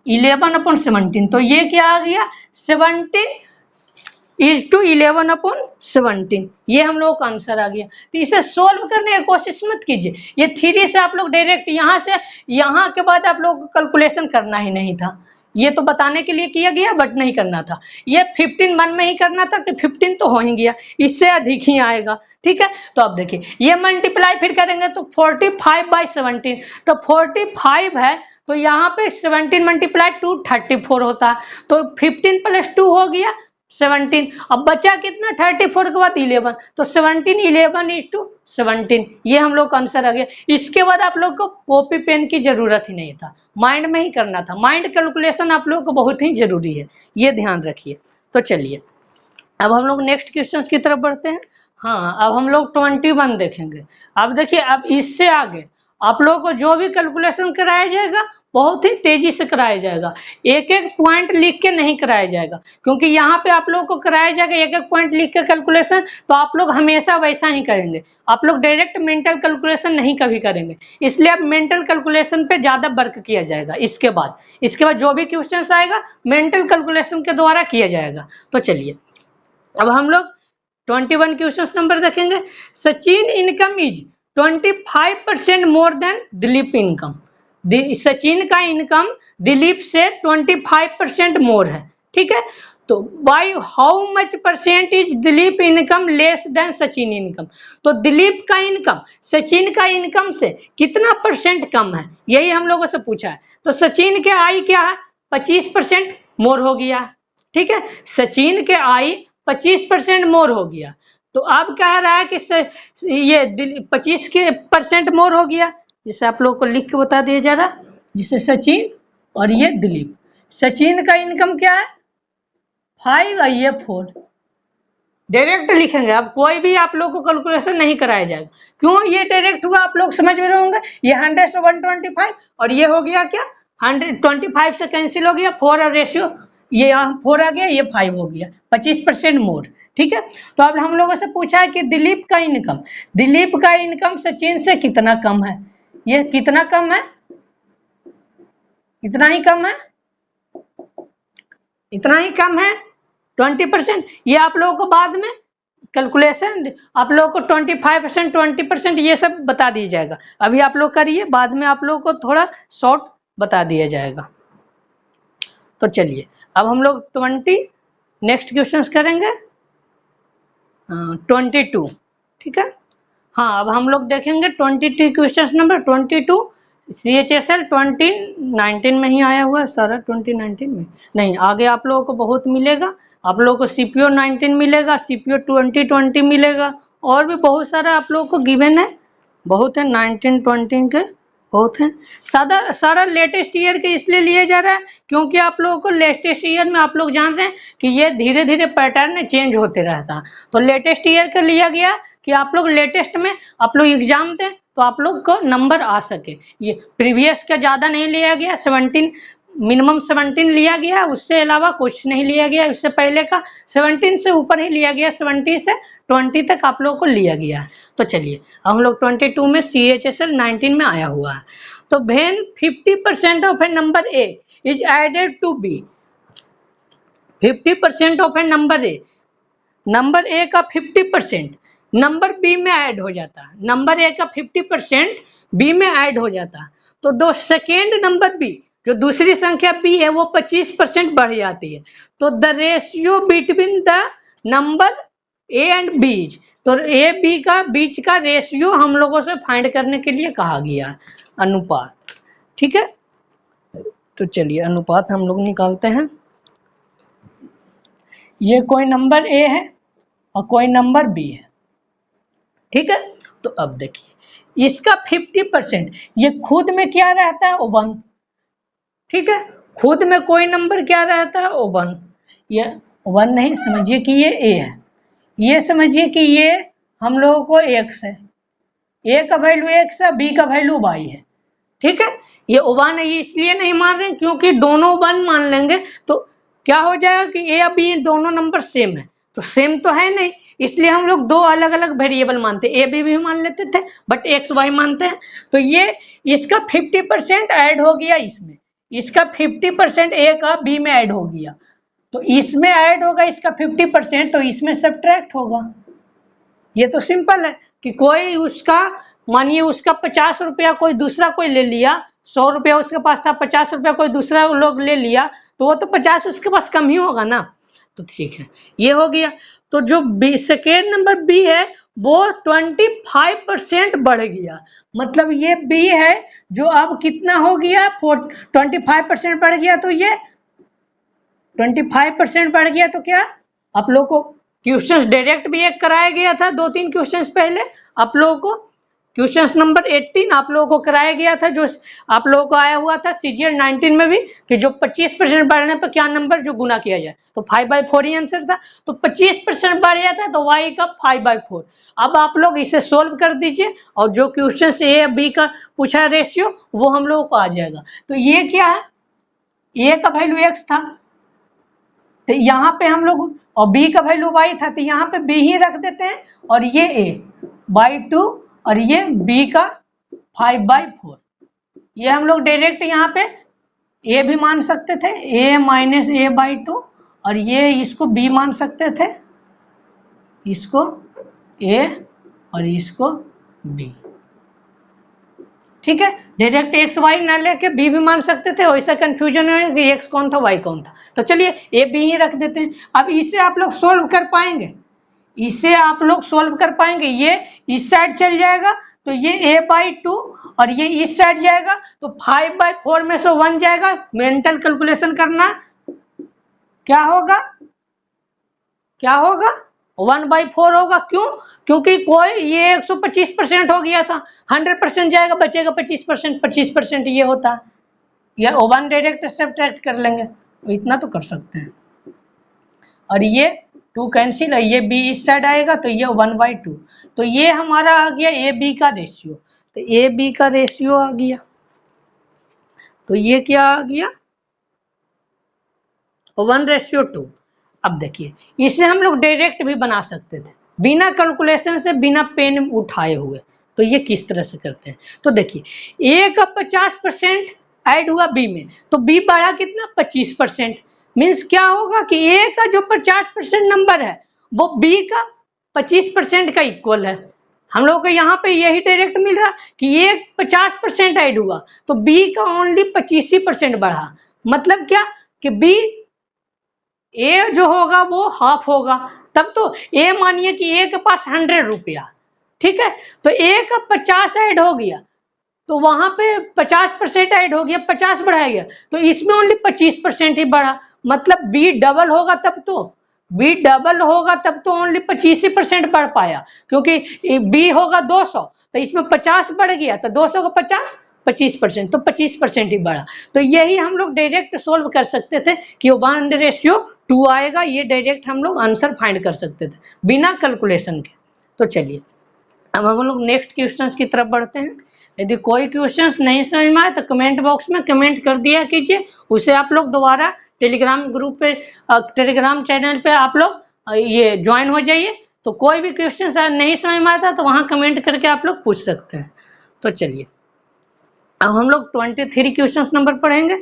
11/17, तो ये क्या आ गया, 17:11/17, ये हम लोग का आंसर आ गया। तो इसे सोल्व करने की कोशिश मत कीजिए, ये 3 से आप लोग डायरेक्ट यहाँ से यहाँ के बाद आप लोग को कैलकुलेशन करना ही नहीं था, ये तो बताने के लिए किया गया बट नहीं करना था। ये 15 मन में ही करना था कि 15 तो हो ही गया, इससे अधिक ही आएगा। ठीक है, तो अब देखिए ये मल्टीप्लाई फिर करेंगे तो 45/17, तो 45 है तो यहाँ पे 17 मल्टीप्लाई 2 34 होता है, तो 15 + 2 हो गया 17। अब बचा कितना 34 के बाद 11, तो 17 11:17, ये हम लोग का आंसर आ गया। इसके बाद आप लोग को कॉपी पेन की जरूरत ही नहीं था, माइंड में ही करना था। माइंड कैलकुलेशन आप लोग को बहुत ही जरूरी है, ये ध्यान रखिए। तो चलिए अब हम लोग नेक्स्ट क्वेश्चन की तरफ बढ़ते हैं। हाँ, अब हम लोग 21 देखेंगे। अब देखिए अब इससे आगे आप लोगों को जो भी कैलकुलेशन कराया जाएगा बहुत ही तेजी से कराया जाएगा, एक एक पॉइंट लिख के नहीं कराया जाएगा, क्योंकि यहाँ पे आप लोगों को कराया जाएगा एक एक पॉइंट लिख के कैलकुलेशन, तो आप लोग हमेशा वैसा ही करेंगे, आप लोग डायरेक्ट मेंटल कैलकुलेशन नहीं कभी करेंगे, इसलिए अब मेंटल कैलकुलेशन पे ज्यादा वर्क किया जाएगा। इसके बाद जो भी क्वेश्चन आएगा मेंटल कैलकुलेशन के द्वारा किया जाएगा। तो चलिए अब हम लोग 21 क्वेश्चन नंबर देखेंगे। Sachin income is 25% more than Dilip income. Sachin का इनकम दिलीप से 25% मोर है, ठीक है। तो by how much percentage Dilip income less than Sachin income, तो दिलीप का इनकम सचिन का इनकम से कितना परसेंट कम है, यही हम लोगों से पूछा है। तो सचिन के आय क्या है 25% मोर हो गया, ठीक है। सचिन के आय 25% मोर हो गया, तो अब कह रहा है कि ये 25% मोर हो गया, जिसे आप लोगों को लिख के बता दिया जा रहा, जिसे सचिन और ये दिलीप। सचिन का इनकम क्या है 5 और ये 4, डायरेक्ट लिखेंगे। अब कोई भी आप लोग को कैलकुलेशन नहीं कराया जाएगा, क्यों ये डायरेक्ट हुआ आप लोग समझ में होंगे। ये 100 से 125 और ये हो गया क्या 125 से कैंसिल हो गया 4 और रेशियो, ये यहाँ 4 आ गया, ये 5 हो गया, 25% मोर, ठीक है। तो अब हम लोगों से पूछा है कि दिलीप का इनकम सचिन से कितना कम है, ये कितना कम है, इतना ही कम है, इतना ही कम है 20%। ये आप लोगों को बाद में कैलकुलेशन आप लोगों को 25% 20% ये सब बता दिया जाएगा, अभी आप लोग करिए, बाद में आप लोगों को थोड़ा शॉर्ट बता दिया जाएगा। तो चलिए अब हम लोग 20 नेक्स्ट क्वेश्चंस करेंगे 22, ठीक है। हाँ, अब हम लोग देखेंगे 22 क्वेश्चन नंबर 22 CHSL 2019 में ही आया हुआ है सारा, 2019 में नहीं, आगे आप लोगों को बहुत मिलेगा, आप लोगों को CPO 19 मिलेगा, CPO 2020 मिलेगा, और भी बहुत सारा आप लोगों को गिवन है, बहुत है 19-20 के बहुत है। सारा लेटेस्ट ईयर के इसलिए लिए जा रहा है क्योंकि आप लोगों को लेटेस्ट ईयर में आप लोग जान रहे हैं कि ये धीरे धीरे पैटर्न चेंज होते रहता है, तो लेटेस्ट ईयर का लिया गया कि आप लोग लेटेस्ट में आप लोग एग्जाम दें तो आप लोग को नंबर आ सके। ये प्रीवियस का ज़्यादा नहीं लिया गया, 17 मिनिमम 17 लिया गया, उससे अलावा कुछ नहीं लिया गया, उससे पहले का 17 से ऊपर ही लिया गया, 70 से 20 तक आप लोगों को लिया गया है। तो चलिए हम लोग 22 में CHSL 19 में आया हुआ है। तो when 50% of a number A is added to B, 50% of a number A का 50% नंबर B में ऐड हो जाता है, नंबर A का 50% B में ऐड हो जाता है, तो दो सेकेंड नंबर B जो दूसरी संख्या B है वो 25% बढ़ जाती है। तो the ratio between the number A and B, तो A B का बीच का रेशियो हम लोगों से फाइंड करने के लिए कहा गया, अनुपात, ठीक है। तो चलिए अनुपात हम लोग निकालते हैं। ये कोई नंबर A है और कोई नंबर B है, ठीक है। तो अब देखिए इसका 50%, ये खुद में क्या रहता है 1, ठीक है, खुद में कोई नंबर क्या रहता है 1, ये 1 नहीं, समझिए कि ये A है, ये समझिए कि ये हम लोगों को x है, A का वैल्यू x है, B का वैल्यू y है, ठीक है। ये 1 है इसलिए नहीं मान रहे क्योंकि दोनों 1 मान लेंगे तो क्या हो जाएगा कि A और B दोनों नंबर सेम है, तो सेम तो है नहीं, इसलिए हम लोग दो अलग अलग वेरिएबल मानते हैं, A B भी मान लेते थे बट x y मानते हैं। तो ये इसका 50% ऐड हो गया, इसमें इसका 50% A का B में ऐड हो गया, तो इसमें ऐड होगा इसका 50%, तो इसमें सब्ट्रैक्ट होगा। ये तो सिंपल है कि कोई उसका मानिए उसका 50 रुपया कोई दूसरा कोई ले लिया, 100 रुपया उसके पास था, 50 रुपया कोई दूसरा लोग ले लिया, तो वो तो 50 उसके पास कम ही होगा ना। तो ठीक है, ये हो गया। तो जो बी सेकेंड नंबर बी है वो 25% बढ़ गया, मतलब ये बी है जो अब कितना हो गया, 25% बढ़ गया। तो ये 25% बढ़ गया। तो क्या आप लोगों को क्वेश्चंस डायरेक्ट भी एक कराया गया था 2-3 क्वेश्चंस पहले, आप लोगों को क्वेश्चन नंबर 18 आप लोगों को कराया गया था, जो आप लोगों को आया हुआ था CGL 19 में भी, कि जो 25% बढ़ने पर क्या नंबर जो गुना किया जाए, तो 5/4 ही आंसर था। तो 25% बढ़ जाता है तो y का 5/4। अब आप लोग इसे सोल्व कर दीजिए और जो क्वेश्चन ए बी का पूछा रेशियो वो हम लोगों को आ जाएगा। तो ये क्या है, ए का वैल्यू x था, तो यहाँ पे हम लोग, और b का वैल्यू y था, तो यहाँ पे b ही रख देते हैं, और ये a/2 और ये b का 5/4। ये हम लोग डायरेक्ट यहाँ पे a भी मान सकते थे, a माइनस a/2, और ये इसको b मान सकते थे, इसको a और इसको b। ठीक है, डायरेक्ट एक्स वाई ना लेके बी भी मान सकते थे, वैसा कंफ्यूजन है कि एक्स कौन था वाई कौन था। तो चलिए ए बी ही रख देते हैं। अब इसे आप लोग सोल्व कर पाएंगे, इसे आप लोग सोल्व कर पाएंगे। ये इस साइड चल जाएगा तो ये a/2 और ये इस साइड जाएगा तो 5/4 में से 1 जाएगा। मेंटल कैलकुलेशन करना, क्या होगा, क्या होगा, 1/4 होगा। क्यों, क्योंकि कोई ये 125% हो गया था, 100% जाएगा, बचेगा 25%, 25% ये होता है, या 1 डायरेक्ट सब्ट्रैक्ट कर लेंगे, इतना तो कर सकते हैं। और ये 2 कैंसिल, ये b इस साइड आएगा तो ये 1/2। तो ये हमारा आ गया ए बी का रेशियो। तो ए बी का रेशियो आ गया, तो ये क्या आ गया, 1/2। अब देखिए इसे हम लोग डायरेक्ट भी बना सकते थे बिना कैलकुलेशन से, बिना पेन उठाए हुए। तो ये किस तरह से करते हैं, तो देखिए ए का 50% ऐड हुआ बी में, तो बी बढ़ा कितना, 25%। मीन्स क्या होगा कि ए का जो 50% नंबर है वो बी का 25% का इक्वल है। हम लोग को यहाँ पे यही डायरेक्ट मिल रहा कि ए 50% ऐड हुआ तो बी का ओनली 25% बढ़ा। मतलब क्या कि बी ए जो होगा वो हाफ होगा। तब तो ए मानिए कि ए के पास 100 रुपया, ठीक है, तो ए का 50 ऐड हो गया, तो वहां पे 50% ऐड हो गया, 50 बढ़ाया गया, तो इसमें ओनली 25% ही बढ़ा। मतलब बी डबल होगा तब तो, बी डबल होगा तब तो ओनली 25% बढ़ पाया, क्योंकि बी होगा 200 तो इसमें 50 बढ़ गया, तो 200 का 50 25%, तो 25% ही बढ़ा। तो यही हम लोग डायरेक्ट सोल्व कर सकते थे कि 1/2 आएगा, ये डायरेक्ट हम लोग आंसर फाइंड कर सकते थे बिना कैलकुलेशन के। तो चलिए अब हम लोग नेक्स्ट क्वेश्चन की तरफ बढ़ते हैं। यदि कोई क्वेश्चन नहीं समझ में आए तो कमेंट बॉक्स में कमेंट कर दिया कीजिए, उसे आप लोग दोबारा टेलीग्राम ग्रुप पे, टेलीग्राम चैनल पे आप लोग ये ज्वाइन हो जाइए। तो कोई भी क्वेश्चन नहीं समझ में आता तो वहाँ कमेंट करके आप लोग पूछ सकते हैं। तो चलिए अब हम लोग 23 क्वेश्चन नंबर पढ़ेंगे,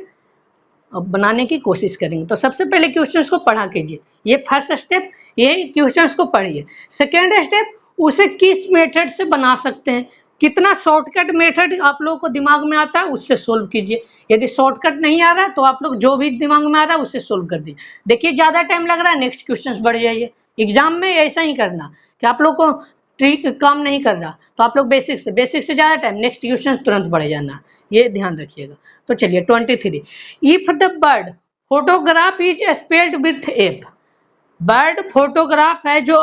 अब बनाने की कोशिश करेंगे। तो सबसे पहले क्वेश्चंस को पढ़ा कीजिए, ये फर्स्ट स्टेप, ये क्वेश्चंस को पढ़िए। सेकेंड स्टेप, उसे किस मेथड से बना सकते हैं, कितना शॉर्टकट मेथड आप लोगों को दिमाग में आता है उससे सोल्व कीजिए। यदि शॉर्टकट नहीं आ रहा है तो आप लोग जो भी दिमाग में आ रहा है उससे सोल्व कर दीजिए। देखिए ज़्यादा टाइम लग रहा है, नेक्स्ट क्वेश्चन बढ़ जाइए। एग्जाम में ऐसा ही करना कि आप लोग को ट्रिक काम नहीं कर रहा तो आप लोग बेसिक से ज़्यादा टाइम, नेक्स्ट क्वेश्चन तुरंत बढ़ जाना, ये ध्यान रखिएगा। तो चलिए 23, if the bird photograph is spelled with F, bird photograph है जो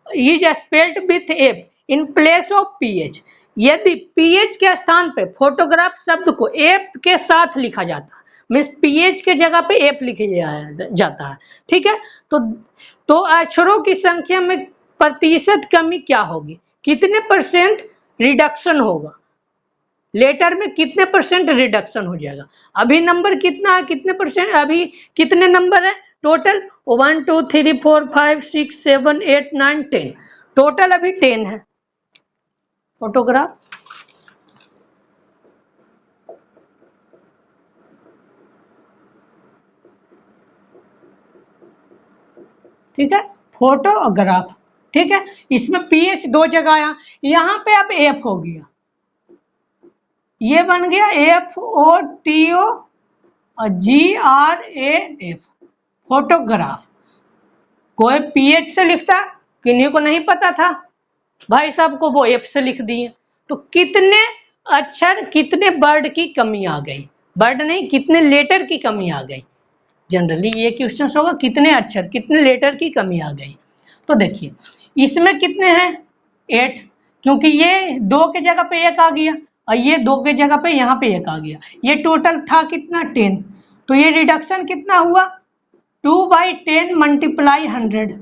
is spelled with F in place of pH, यदि पीएच के स्थान पे फोटोग्राफ शब्द को एफ के साथ लिखा जाता है, मीन्स पीएच के जगह पे एफ लिखा जाता है, ठीक है, तो अक्षरों की संख्या में प्रतिशत कमी क्या होगी, कितने परसेंट रिडक्शन होगा, लेटर में कितने परसेंट रिडक्शन हो जाएगा। अभी नंबर कितना है, कितने परसेंट, अभी कितने नंबर है टोटल, 1 2 3 4 5 6 7 8 9 10, टोटल अभी 10 है फोटोग्राफ। ठीक है, फोटोग्राफ, ठीक है, इसमें पीएच 2 जगह आया, यहाँ पे अब एफ हो गया, ये बन गया एफ ओ टी ओ और GRAF फोटोग्राफ। कोई PH से लिखता, किन्हीं को नहीं पता था, भाई साहब को वो F से लिख दिए। तो कितने अक्षर कितने वर्ड की कमी आ गई, वर्ड नहीं कितने लेटर की कमी आ गई। जनरली ये क्वेश्चन होगा कितने अक्षर कितने लेटर की कमी आ गई। तो देखिए इसमें कितने हैं 8, क्योंकि ये 2 के जगह पे 1 आ गया और ये 2 के जगह पे यहाँ पे 1 आ गया। ये टोटल था कितना 10, तो ये रिडक्शन कितना हुआ 2/10 मल्टीप्लाई 100,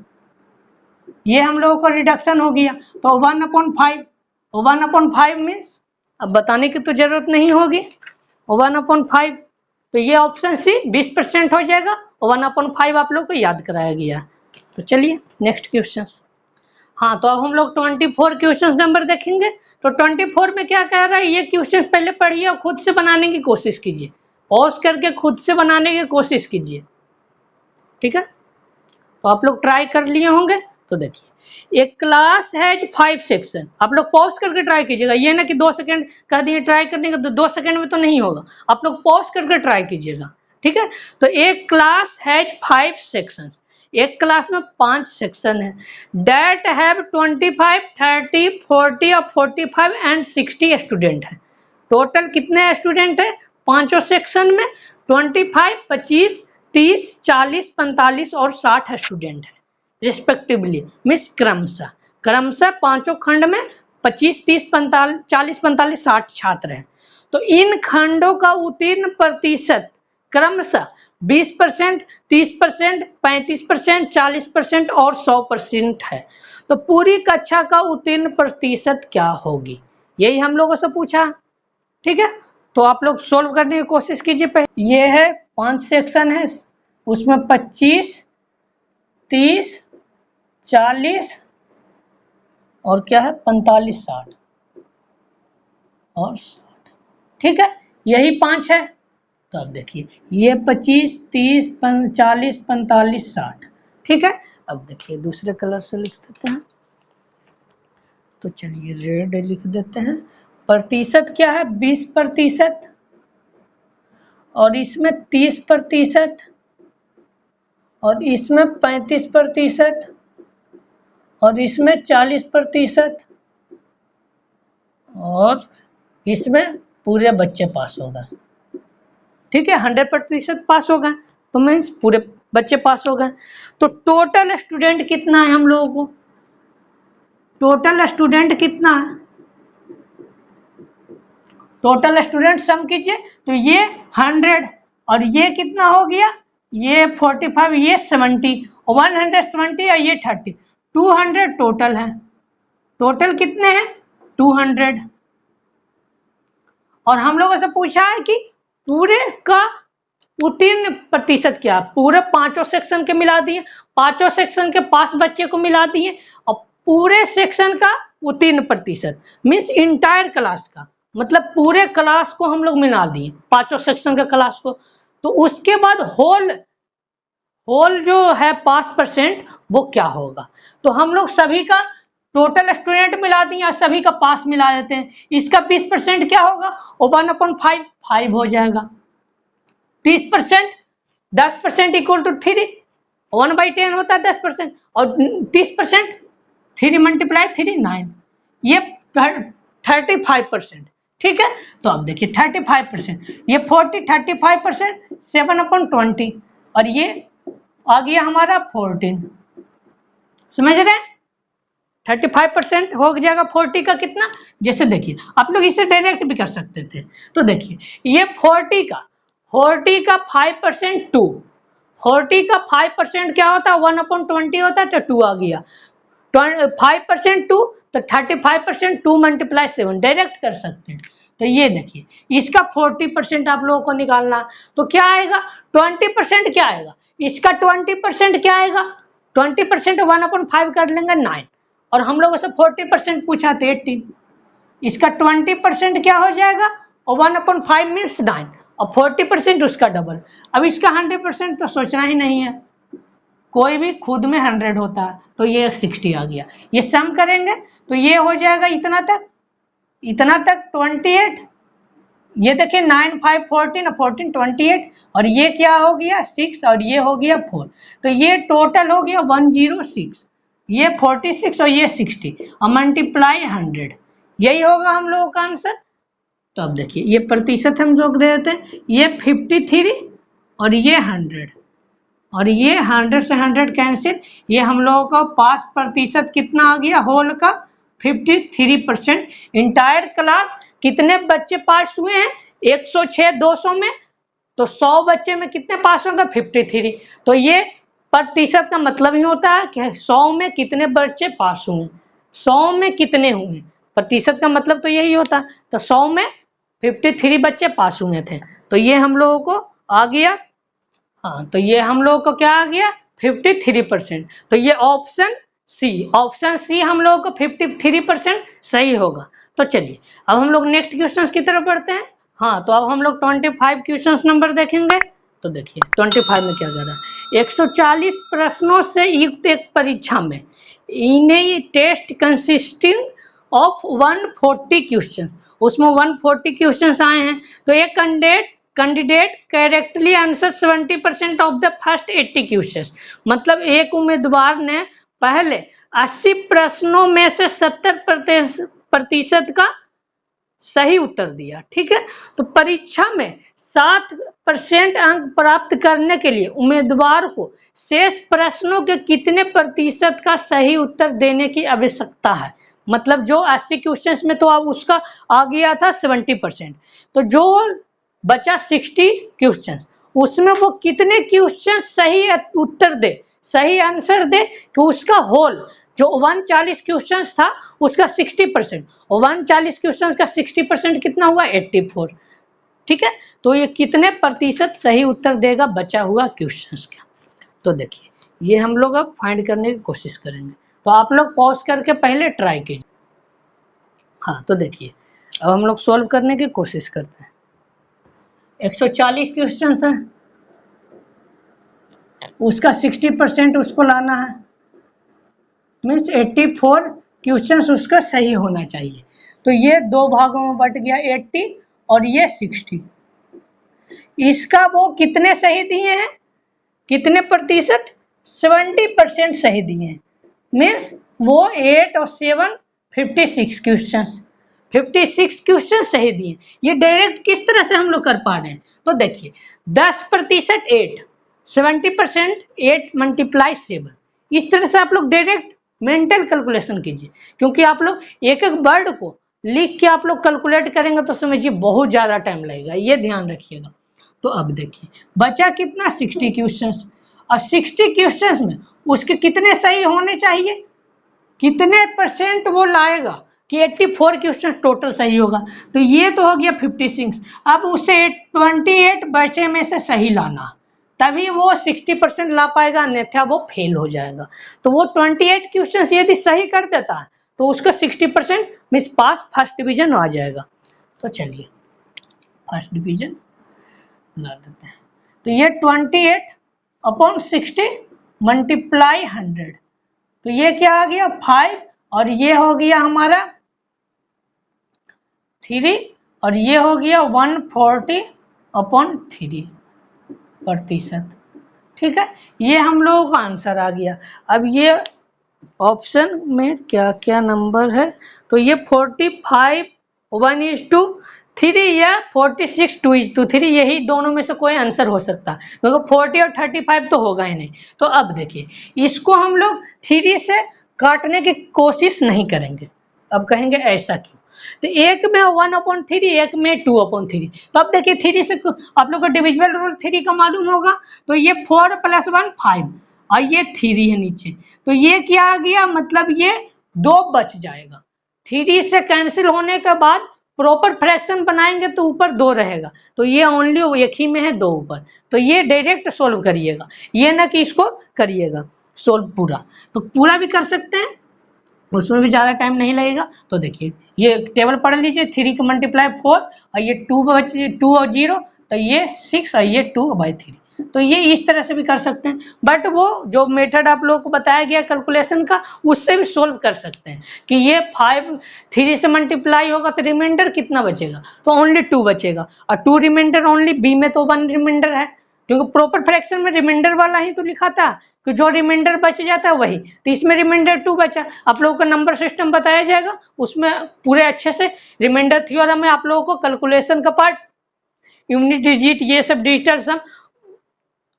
ये हम लोगों को रिडक्शन हो गया। तो 1/5, 1/5 मीन्स अब बताने की तो जरूरत नहीं होगी, 1/5, तो ये ऑप्शन सी 20% हो जाएगा। 1/5 आप लोग को याद कराया गया। तो चलिए नेक्स्ट क्वेश्चन। हाँ तो अब हम लोग 24 क्वेश्चन नंबर देखेंगे। तो 24 में क्या कह रहा है, ये क्वेश्चन पहले पढ़िए और खुद से बनाने की कोशिश कीजिए, पॉज करके खुद से बनाने की कोशिश कीजिए, ठीक है। तो आप लोग ट्राई कर लिए होंगे। तो देखिए एक क्लास हैज 5 सेक्शन, आप लोग पॉज करके ट्राई कीजिएगा, ये ना कि 2 सेकंड कह दिए ट्राई करने का, तो 2 सेकंड में तो नहीं होगा, आप लोग पॉज करके ट्राई कीजिएगा, ठीक है। तो एक क्लास हैज 5 सेक्शंस, एक क्लास में 5 सेक्शन है। दैट हैव 25, 30, 40 और 45 एंड 60 स्टूडेंट है। टोटल कितने स्टूडेंट है पांचों सेक्शन में, 25, 25, 30, 40, 45 और 60 स्टूडेंट है रिस्पेक्टिवली, मीन्स क्रमशः क्रमशः पांचों खंड में 25, 30, 45, 40, 45, 60 छात्र हैं। तो इन खंडों का उत्तीर्ण प्रतिशत क्रमशः 20%, 30%, 35%, 40% और 100% है। तो पूरी कक्षा का उत्तीर्ण प्रतिशत क्या होगी, यही हम लोगों से पूछा, ठीक है। तो आप लोग सोल्व करने की कोशिश कीजिए। पहले ये है 5 सेक्शन है, उसमें 25, 30, 40 और क्या है 45, 60 और 60, ठीक है, यही 5 है। तो अब देखिए ये 25, 30, 40, 45, 60, ठीक है। अब देखिए दूसरे कलर से लिख देते हैं, तो चलिए रेड लिख देते हैं। प्रतिशत क्या है 20%, और इसमें 30%, और इसमें 35%, और इसमें 40%, और इसमें पूरे बच्चे पास हो गए, ठीक है, 100% पास हो गए, तो मीन्स पूरे बच्चे पास हो गए। तो टोटल स्टूडेंट कितना है हम लोगों को, टोटल स्टूडेंट कितना है, टोटल स्टूडेंट सम कीजिए। तो ये 100 और ये कितना हो गया, ये 45, ये 70, 170 और ये 30, 200 टोटल है। टोटल कितने हैं 200। और हम लोगों से पूछा है कि पूरे का उत्तीर्ण प्रतिशत क्या, पूरे पांचों सेक्शन के मिला दिए, पांचों सेक्शन के पास बच्चे को मिला दिए, और पूरे सेक्शन का उत्तीर्ण प्रतिशत मीन्स इंटायर क्लास का, मतलब पूरे क्लास को हम लोग मिला दिए, पांचों सेक्शन के क्लास को। तो उसके बाद होल जो है पास परसेंट वो क्या होगा। तो हम लोग सभी का टोटल स्टूडेंट मिला दिए और सभी का पास मिला देते हैं। इसका 20% क्या होगा, 1/5 5 हो जाएगा। 30%, 10% इक्वल टू 3, 1/10 होता है 10%, और 30%, 3 × 3 9, ये 35%, ठीक है। तो अब देखिए 35%, ये 40, 35%, 7/20, और ये आ गया हमारा 14, समझ रहे हैं। 35% हो जाएगा 40 का कितना, जैसे देखिए आप लोग इसे डायरेक्ट भी कर सकते थे। तो देखिए ये 40 का 5% 2, 40 का 5% क्या होता है 1/20 होता है, तो 2 आ गया। 5% 2, तो 35% 2 × 7 डायरेक्ट कर सकते हैं। तो ये देखिए इसका 40% आप लोगों को निकालना, तो क्या आएगा 20% क्या आएगा, इसका 20% क्या आएगा, 20% 1/5 कर लेंगे 9, और हम लोगों से 40% पूछा था 18, इसका 20% क्या हो जाएगा, और 1/5 मीन्स 9, और 40% उसका डबल। अब इसका 100% तो सोचना ही नहीं है, कोई भी खुद में 100 होता है, तो ये 60 आ गया। ये सम करेंगे तो ये हो जाएगा इतना तक 28, ये देखिए 9 5 14 और 14 28 और ये क्या हो गया 6 और ये हो गया 4, तो ये टोटल हो गया 106, ये 46 और ये 60 और मल्टीप्लाई 100, यही होगा हम लोगों का आंसर। तो अब देखिए ये प्रतिशत हम लोग दे देते हैं, ये 53 और ये 100 और ये 100 से 100 कैंसिल, ये हम लोगों का पास प्रतिशत कितना आ गया होल का 53%। इंटायर क्लास कितने बच्चे पास हुए हैं 106 200 में, तो 100 बच्चे में कितने पास होंगे 53। तो ये प्रतिशत का मतलब ही होता है कि 100 में कितने बच्चे पास हुए, 100 में कितने हुए, प्रतिशत का मतलब तो यही होता है। तो 100 में 53 बच्चे पास हुए थे, तो ये हम लोगों को आ गया, हाँ तो ये हम लोगों को क्या आ गया 53%। तो ये ऑप्शन सी हम लोगों को 53% सही होगा। तो चलिए अब हम लोग नेक्स्ट क्वेश्चन की तरफ बढ़ते हैं। हाँ तो अब हम लोग 25 क्वेश्चन नंबर देखेंगे। तो देखिए 25 में क्या कर रहा है, 140 प्रश्नों से युक्त एक परीक्षा में इन्हें टेस्ट कंसिस्टिंग ऑफ 140 क्वेश्चन, उसमें 140 क्वेश्चन आए हैं। तो एक candidate correctly answer 70% of the first 80 questions, मतलब एक उम्मीदवार ने पहले 80 प्रश्नों में से 70% का सही उत्तर दिया। ठीक है, तो परीक्षा में 7% अंक प्राप्त करने के लिए उम्मीदवार को शेष प्रश्नों के कितने प्रतिशत का सही उत्तर देने की आवश्यकता है। मतलब जो 80 क्वेश्चंस में तो अब उसका आ गया था 70%, तो जो बचा 60 क्वेश्चन, उसमें वो कितने क्वेश्चन सही उत्तर दे, सही आंसर दे कि उसका होल जो 140 क्वेश्चन था उसका 60%, और 140 क्वेश्चन का 60% कितना हुआ 84। ठीक है, तो ये कितने प्रतिशत सही उत्तर देगा बचा हुआ क्वेश्चंस का। तो देखिए ये हम लोग अब फाइंड करने की कोशिश करेंगे, तो आप लोग पॉज करके पहले ट्राई कीजिए। हाँ तो देखिए अब हम लोग सॉल्व करने की कोशिश करते हैं। 140 क्वेश्चन है, उसका 60% उसको लाना है, मीन्स 84 क्वेश्चन उसका सही होना चाहिए। तो ये दो भागों में बट गया 80 और ये 60, इसका वो कितने सही दिए हैं, कितने प्रतिशत 70% सही दिए हैं, मीन्स वो 8 और 7 56 क्वेश्चन, 56 क्वेश्चन सही दिए। ये डायरेक्ट किस तरह से हम लोग कर पा रहे हैं, तो देखिए 10% 8, 70% 8 मल्टीप्लाई 7, इस तरह से आप लोग डायरेक्ट मेंटल कैलकुलेशन कीजिए, क्योंकि आप लोग एक एक वर्ड को लिख के आप लोग कैलकुलेट करेंगे तो समझिए बहुत ज़्यादा टाइम लगेगा, ये ध्यान रखिएगा। तो अब देखिए बचा कितना 60 क्वेश्चन, और 60 क्वेश्चन में उसके कितने सही होने चाहिए, कितने परसेंट वो लाएगा कि 84 क्वेश्चन टोटल सही होगा। तो ये तो हो गया 56, अब उसे 28 बचे में से सही लाना, तभी वो 60% ला पाएगा, अन्यथा वो फेल हो जाएगा। तो वो 28 क्वेश्चन यदि सही कर देता है तो उसका 60% मीन्स पास फर्स्ट डिवीजन आ जाएगा। तो चलिए फर्स्ट डिवीजन ला देते हैं। तो ये 28/60 मल्टीप्लाई 100, तो ये क्या आ गया 5 और ये हो गया हमारा 3 और ये हो गया 140/3%। ठीक है, ये हम लोगों का आंसर आ गया। अब ये ऑप्शन में क्या क्या नंबर है, तो ये 45 1:3 या 46 2:3, यही दोनों में से कोई आंसर हो सकता है, क्योंकि 40 और 35 तो होगा ही नहीं। तो अब देखिए इसको हम लोग 3 से काटने की कोशिश नहीं करेंगे, अब कहेंगे ऐसा क्यों, तो एक में 1/3 एक में 2/3। तो अब देखिए 3 से आप लोग को डिविजिबल रूल 3 का मालूम होगा, तो ये 4 + 1 5 और ये 3 है नीचे, तो ये क्या आ गया, मतलब ये 2 बच जाएगा। 3 से कैंसिल होने के बाद प्रॉपर फ्रैक्शन बनाएंगे तो ऊपर 2 रहेगा, तो ये ओनली एक ही में है 2 ऊपर, तो ये डायरेक्ट सोल्व करिएगा, ये ना कि इसको करिएगा सोल्व पूरा, तो पूरा भी कर सकते हैं, उसमें भी ज़्यादा टाइम नहीं लगेगा। तो देखिए ये टेबल पढ़ लीजिए, 3 का मल्टीप्लाई 4 और ये 2 और 0, तो ये 6 और ये 2/3, तो ये इस तरह से भी कर सकते हैं, बट वो जो मेथड आप लोगों को बताया गया कैलकुलेशन का उससे भी सोल्व कर सकते हैं कि ये 5 3 से मल्टीप्लाई होगा तो रिमाइंडर कितना बचेगा, तो ओनली 2 बचेगा, और 2 रिमाइंडर ओनली बी में तो 1 रिमाइंडर है, क्योंकि प्रॉपर फ्रैक्शन में रिमाइंडर वाला ही तो लिखा था कि जो रिमाइंडर बच जाता है वही, तो इसमें रिमाइंडर 2 बचा। आप लोगों को नंबर सिस्टम बताया जाएगा, उसमें पूरे अच्छे से रिमाइंडर थ्योरम में आप लोगों को कैलकुलेशन का पार्ट, यूनिट डिजिट, ये सब डिजिटल सम,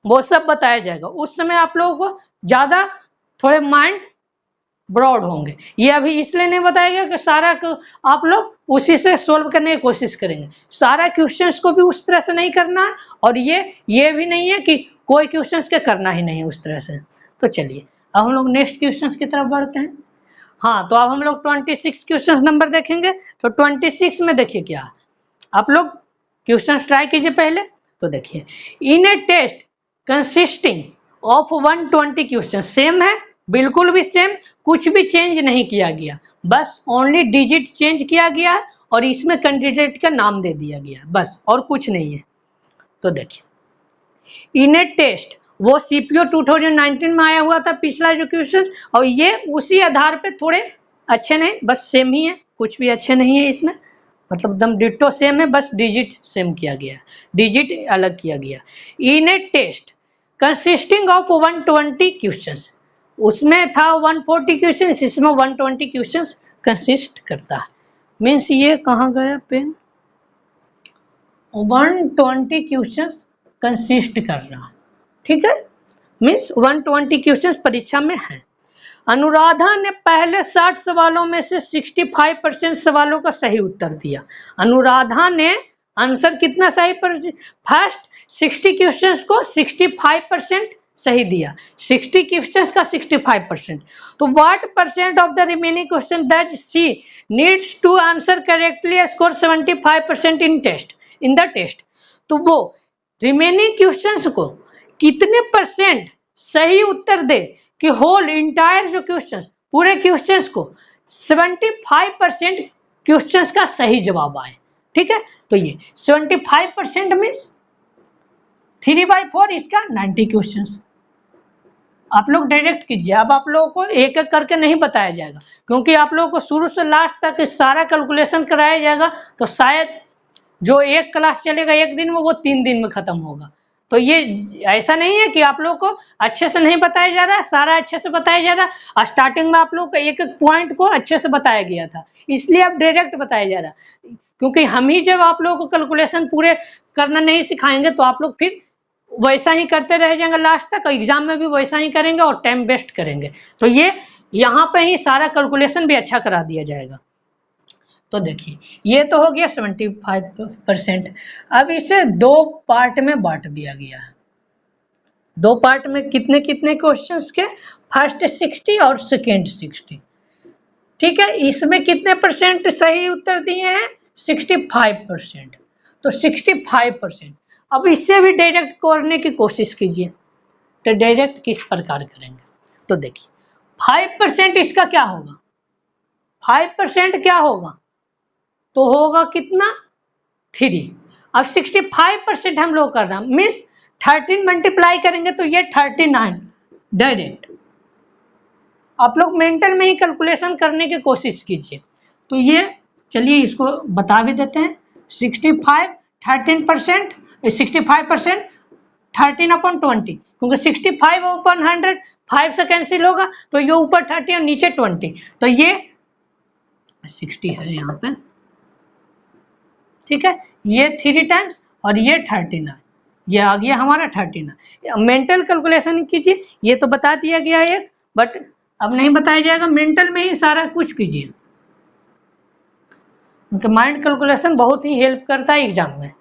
वो सब बताया जाएगा। उस समय आप लोगों को ज्यादा थोड़े माइंड ब्रॉड होंगे। ये अभी इसलिए नहीं बताया गया कि सारा आप लोग उसी से सोल्व करने की कोशिश करेंगे, सारा क्वेश्चंस को भी उस तरह से नहीं करना है, और ये भी नहीं है कि कोई क्वेश्चंस के करना ही नहीं है उस तरह से। तो चलिए अब हम लोग नेक्स्ट क्वेश्चंस की तरफ बढ़ते हैं। हाँ, तो अब हम लोग 26 क्वेश्चन नंबर देखेंगे। तो 26 में देखिए क्या, आप लोग क्वेश्चन ट्राई कीजिए पहले। तो देखिए, in a test consisting of 120 question, same है, बिल्कुल भी सेम, कुछ भी चेंज नहीं किया गया, बस ओनली डिजिट चेंज किया गया और इसमें कैंडिडेट का नाम दे दिया गया, बस और कुछ नहीं है। तो देखिए, इन ए टेस्ट, वो सीपीओ 2019 में आया हुआ था पिछला जो क्वेश्चन, और ये उसी आधार पे थोड़े अच्छे नहीं, बस सेम ही है, कुछ भी अच्छे नहीं है इसमें, मतलब एकदम डिट्टो सेम है, बस डिजिट सेम किया गया, डिजिट अलग किया गया। इन a test consisting of 120 questions, उसमें था 140 क्वेश्चंस, इसमें 120 क्वेश्चंस कंसिस्ट करता है। मीन्स ये कहाँ गया पेन, 120 क्वेश्चंस कंसिस्ट कर रहा, ठीक है, मीन्स 120 क्वेश्चंस परीक्षा में है। अनुराधा ने पहले 60 सवालों में से 65% सवालों का सही उत्तर दिया। अनुराधा ने आंसर कितना सही पर, फर्स्ट 60 क्वेश्चंस को 65% सही दिया, 60 क्वेश्चंस का 65%। तो what percent of the remaining question that she needs to answer correctly score 75% in the test. तो वो रिमेनिंग क्वेश्चंस को कितने परसेंट सही उत्तर दे कि होल इंटायर जो क्वेश्चंस, पूरे क्वेश्चंस को 75% क्वेश्चंस का सही जवाब आए, ठीक है। तो ये 75% मीन्स 3/4, इसका 90 क्वेश्चंस। आप लोग डायरेक्ट कीजिए, अब आप लोगों को एक एक करके नहीं बताया जाएगा, क्योंकि आप लोगों को शुरू से लास्ट तक सारा कैलकुलेशन कराया जाएगा, तो शायद जो एक क्लास चलेगा एक दिन में, वो 3 दिन में खत्म होगा। तो ये ऐसा नहीं है कि आप लोग को अच्छे से नहीं बताया जा रहा है, सारा अच्छे से बताया जा रहा है। स्टार्टिंग में आप लोग को एक एक पॉइंट को अच्छे से बताया गया था, इसलिए अब डायरेक्ट बताया जा रहा है, क्योंकि हम ही जब आप लोगों को कैलकुलेशन पूरे करना नहीं सिखाएंगे तो आप लोग फिर वैसा ही करते रह जाएंगे लास्ट तक, एग्जाम में भी वैसा ही करेंगे और टाइम वेस्ट करेंगे। तो ये यहाँ पे ही सारा कैलकुलेशन भी अच्छा करा दिया जाएगा। तो देखिए, ये तो हो गया 75%। अब इसे 2 पार्ट में बांट दिया गया है। 2 पार्ट में कितने कितने क्वेश्चंस के, फर्स्ट 60 और सेकेंड 60, ठीक है। इसमें कितने परसेंट सही उत्तर दिए हैं, 65%। तो 65%। अब इससे भी डायरेक्ट करने की कोशिश कीजिए, तो डायरेक्ट किस प्रकार करेंगे। तो देखिए, 5% इसका क्या होगा, 5% क्या होगा, तो होगा कितना, 3। अब 65% हम लोग कर रहे हैं, मीन्स 13 मल्टीप्लाई करेंगे तो ये 39 डायरेक्ट। आप लोग मेंटल में ही कैलकुलेशन करने की कोशिश कीजिए। तो ये चलिए इसको बता भी देते हैं, 65 13%, 65% 13/20, क्योंकि 65/100 5 से कैंसिल होगा, तो ये ऊपर 30 और नीचे 20, तो ये 60 है यहाँ पे, ठीक है। ये 3 टाइम्स और ये 39, ये आ गया हमारा 39। मेंटल कैलकुलेशन कीजिए, ये तो बता दिया गया है, बट अब नहीं बताया जाएगा, मेंटल में ही सारा कुछ कीजिए, क्योंकि माइंड कैलकुलेशन बहुत ही हेल्प करता है एग्जाम में,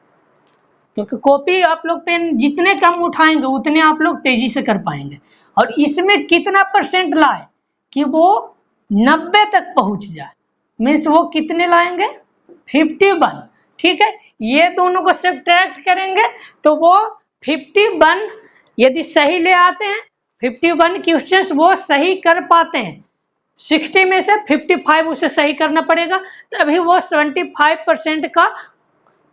क्योंकि कॉपी आप लोग पेन जितने कम उठाएंगे उतने आप लोग तेजी से कर पाएंगे। और इसमें कितना परसेंट लाए कि वो 90 तक पहुंच जाए, मीन्स वो कितने लाएंगे, 51, ठीक है। ये दोनों को सब्ट्रैक्ट करेंगे तो वो 51 यदि सही ले आते हैं, 51 क्वेश्चंस वो सही कर पाते हैं, 60 में से 55 उसे सही करना पड़ेगा, तभी वो 75% का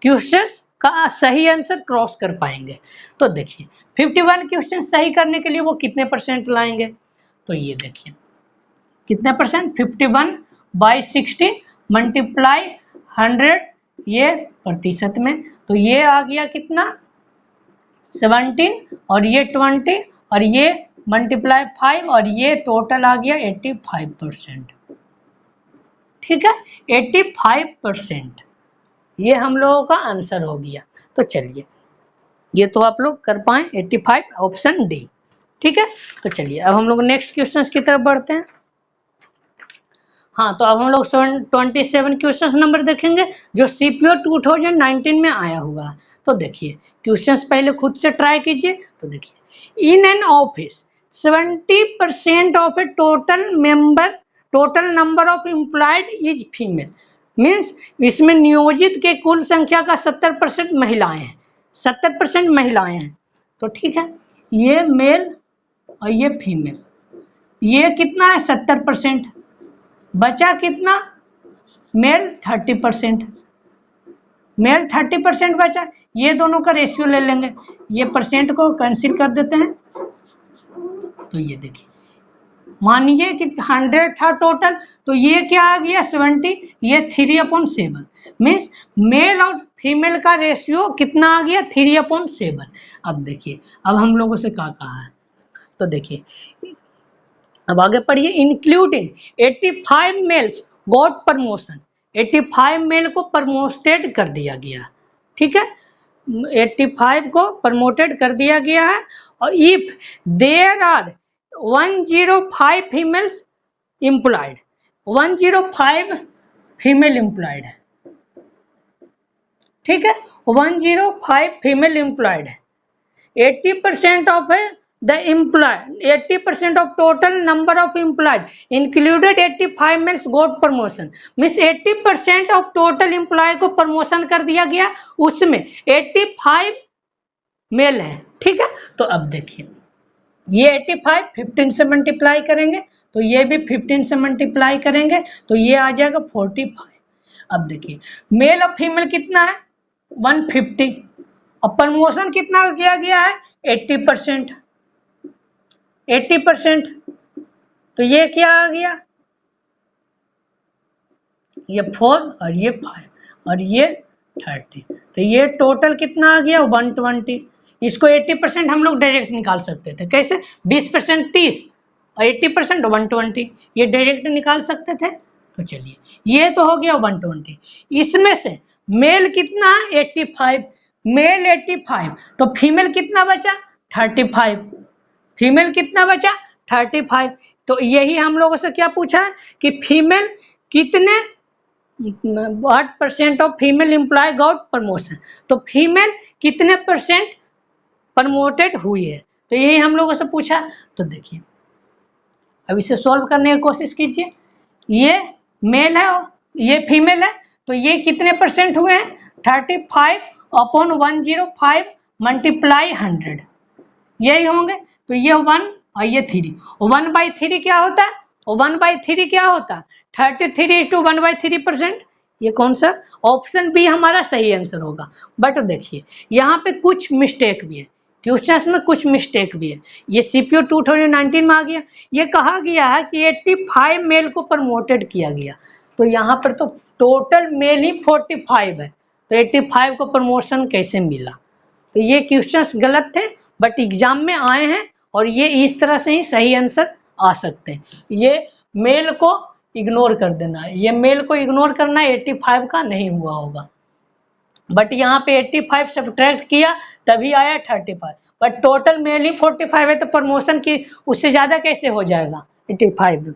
क्वेश्चंस का सही आंसर क्रॉस कर पाएंगे। तो देखिए 51 क्वेश्चन सही करने के लिए वो कितने परसेंट लाएंगे, तो ये देखिए कितने परसेंट, 51 बाई 60 मल्टीप्लाई 100, ये प्रतिशत में, तो ये आ गया कितना 17 और ये 20 और ये मल्टीप्लाई 5 और ये टोटल आ गया 85%। ठीक है 85% ये हम लोगों का आंसर हो गया। तो चलिए ये तो आप लोग कर पाए 85 ऑप्शन डी। ठीक है तो चलिए अब हम लोग नेक्स्ट क्वेश्चंस की तरफ बढ़ते हैं। हाँ तो अब हम लोग 27 क्वेश्चन नंबर देखेंगे जो CPO 2019 में आया हुआ है। तो देखिए क्वेश्चंस पहले खुद से ट्राई कीजिए। तो देखिए in an office 70% of A total number of employed is female, means इसमें नियोजित के कुल संख्या का 70% महिलाएं हैं, 70% महिलाएं हैं। तो ठीक है ये मेल और ये फीमेल, ये कितना है 70%, बचा कितना मेल 30%, मेल 30% बचा, ये दोनों का रेशियो ले लेंगे, ये परसेंट को कैंसिल कर देते हैं। तो ये देखिए मानिए कि 100 था टोटल, तो ये क्या आ गया 70, ये 3/7, मीन्स मेल और फीमेल का रेशियो कितना आ गया 3/7। अब देखिए अब हम लोगों से क्या कहा है, तो देखिए अब आगे पढ़िए। Including 85 males got promotion, 85 male को प्रमोटेड कर दिया गया। ठीक है 85 को प्रमोटेड कर दिया गया है। और if there are 105 females employed, 105 female employed है। ठीक है 105 फीमेल एम्प्लॉयड है, 80% of the employed, 80% of total number of employed included 85 males got promotion, means 80% of total employ को प्रमोशन कर दिया गया, उसमें 85 मेल है। ठीक है तो अब देखिए ये 85 15 से मल्टीप्लाई करेंगे तो ये भी 15 से मल्टीप्लाई करेंगे तो ये आ जाएगा 45। अब देखिए मेल और फीमेल कितना है 150 और प्रमोशन कितना किया गया है 80%, 80%, तो ये क्या आ गया, ये 4 और ये 5 और ये 30, तो ये टोटल कितना आ गया 120। इसको 80% हम लोग डायरेक्ट निकाल सकते थे, कैसे 20% 30 और 80% 120, ये डायरेक्ट निकाल सकते थे। तो चलिए ये तो हो गया 120, इसमें से मेल कितना 85, मेल 85, तो फीमेल कितना बचा 35, फीमेल कितना बचा 35। तो यही हम लोगों से क्या पूछा है कि फीमेल कितने, what percent of female employ got promotion, तो फीमेल कितने परसेंट प्रमोटेड हुई है, तो यही हम लोगों से पूछा। तो देखिए अब इसे सॉल्व करने की कोशिश कीजिए, ये मेल है और ये फीमेल है, तो ये कितने परसेंट हुए हैं 35/105 मल्टीप्लाई 100, यही होंगे। तो ये 1 और ये 3, 1/3 क्या होता है, 1/3 क्या होता है 33/1/3%। ये कौन सा ऑप्शन बी हमारा सही आंसर होगा। बट देखिए यहाँ पे कुछ मिस्टेक भी है, क्वेश्चन में कुछ मिस्टेक भी है। ये CPO 2019 में आ गया, ये कहा गया है कि 85 मेल को प्रमोटेड किया गया, तो यहाँ पर तो टोटल मेल ही 45 है, तो 85 को प्रमोशन कैसे मिला, तो ये क्वेश्चंस गलत थे बट एग्जाम में आए हैं और ये इस तरह से ही सही आंसर आ सकते हैं। ये मेल को इग्नोर कर देना है, ये मेल को इग्नोर करना 85 का नहीं हुआ होगा, बट यहाँ पे 85 सब्ट्रैक्ट किया तभी आया 35, बट टोटल मेल ही 45 है, तो प्रमोशन की उससे ज़्यादा कैसे हो जाएगा 85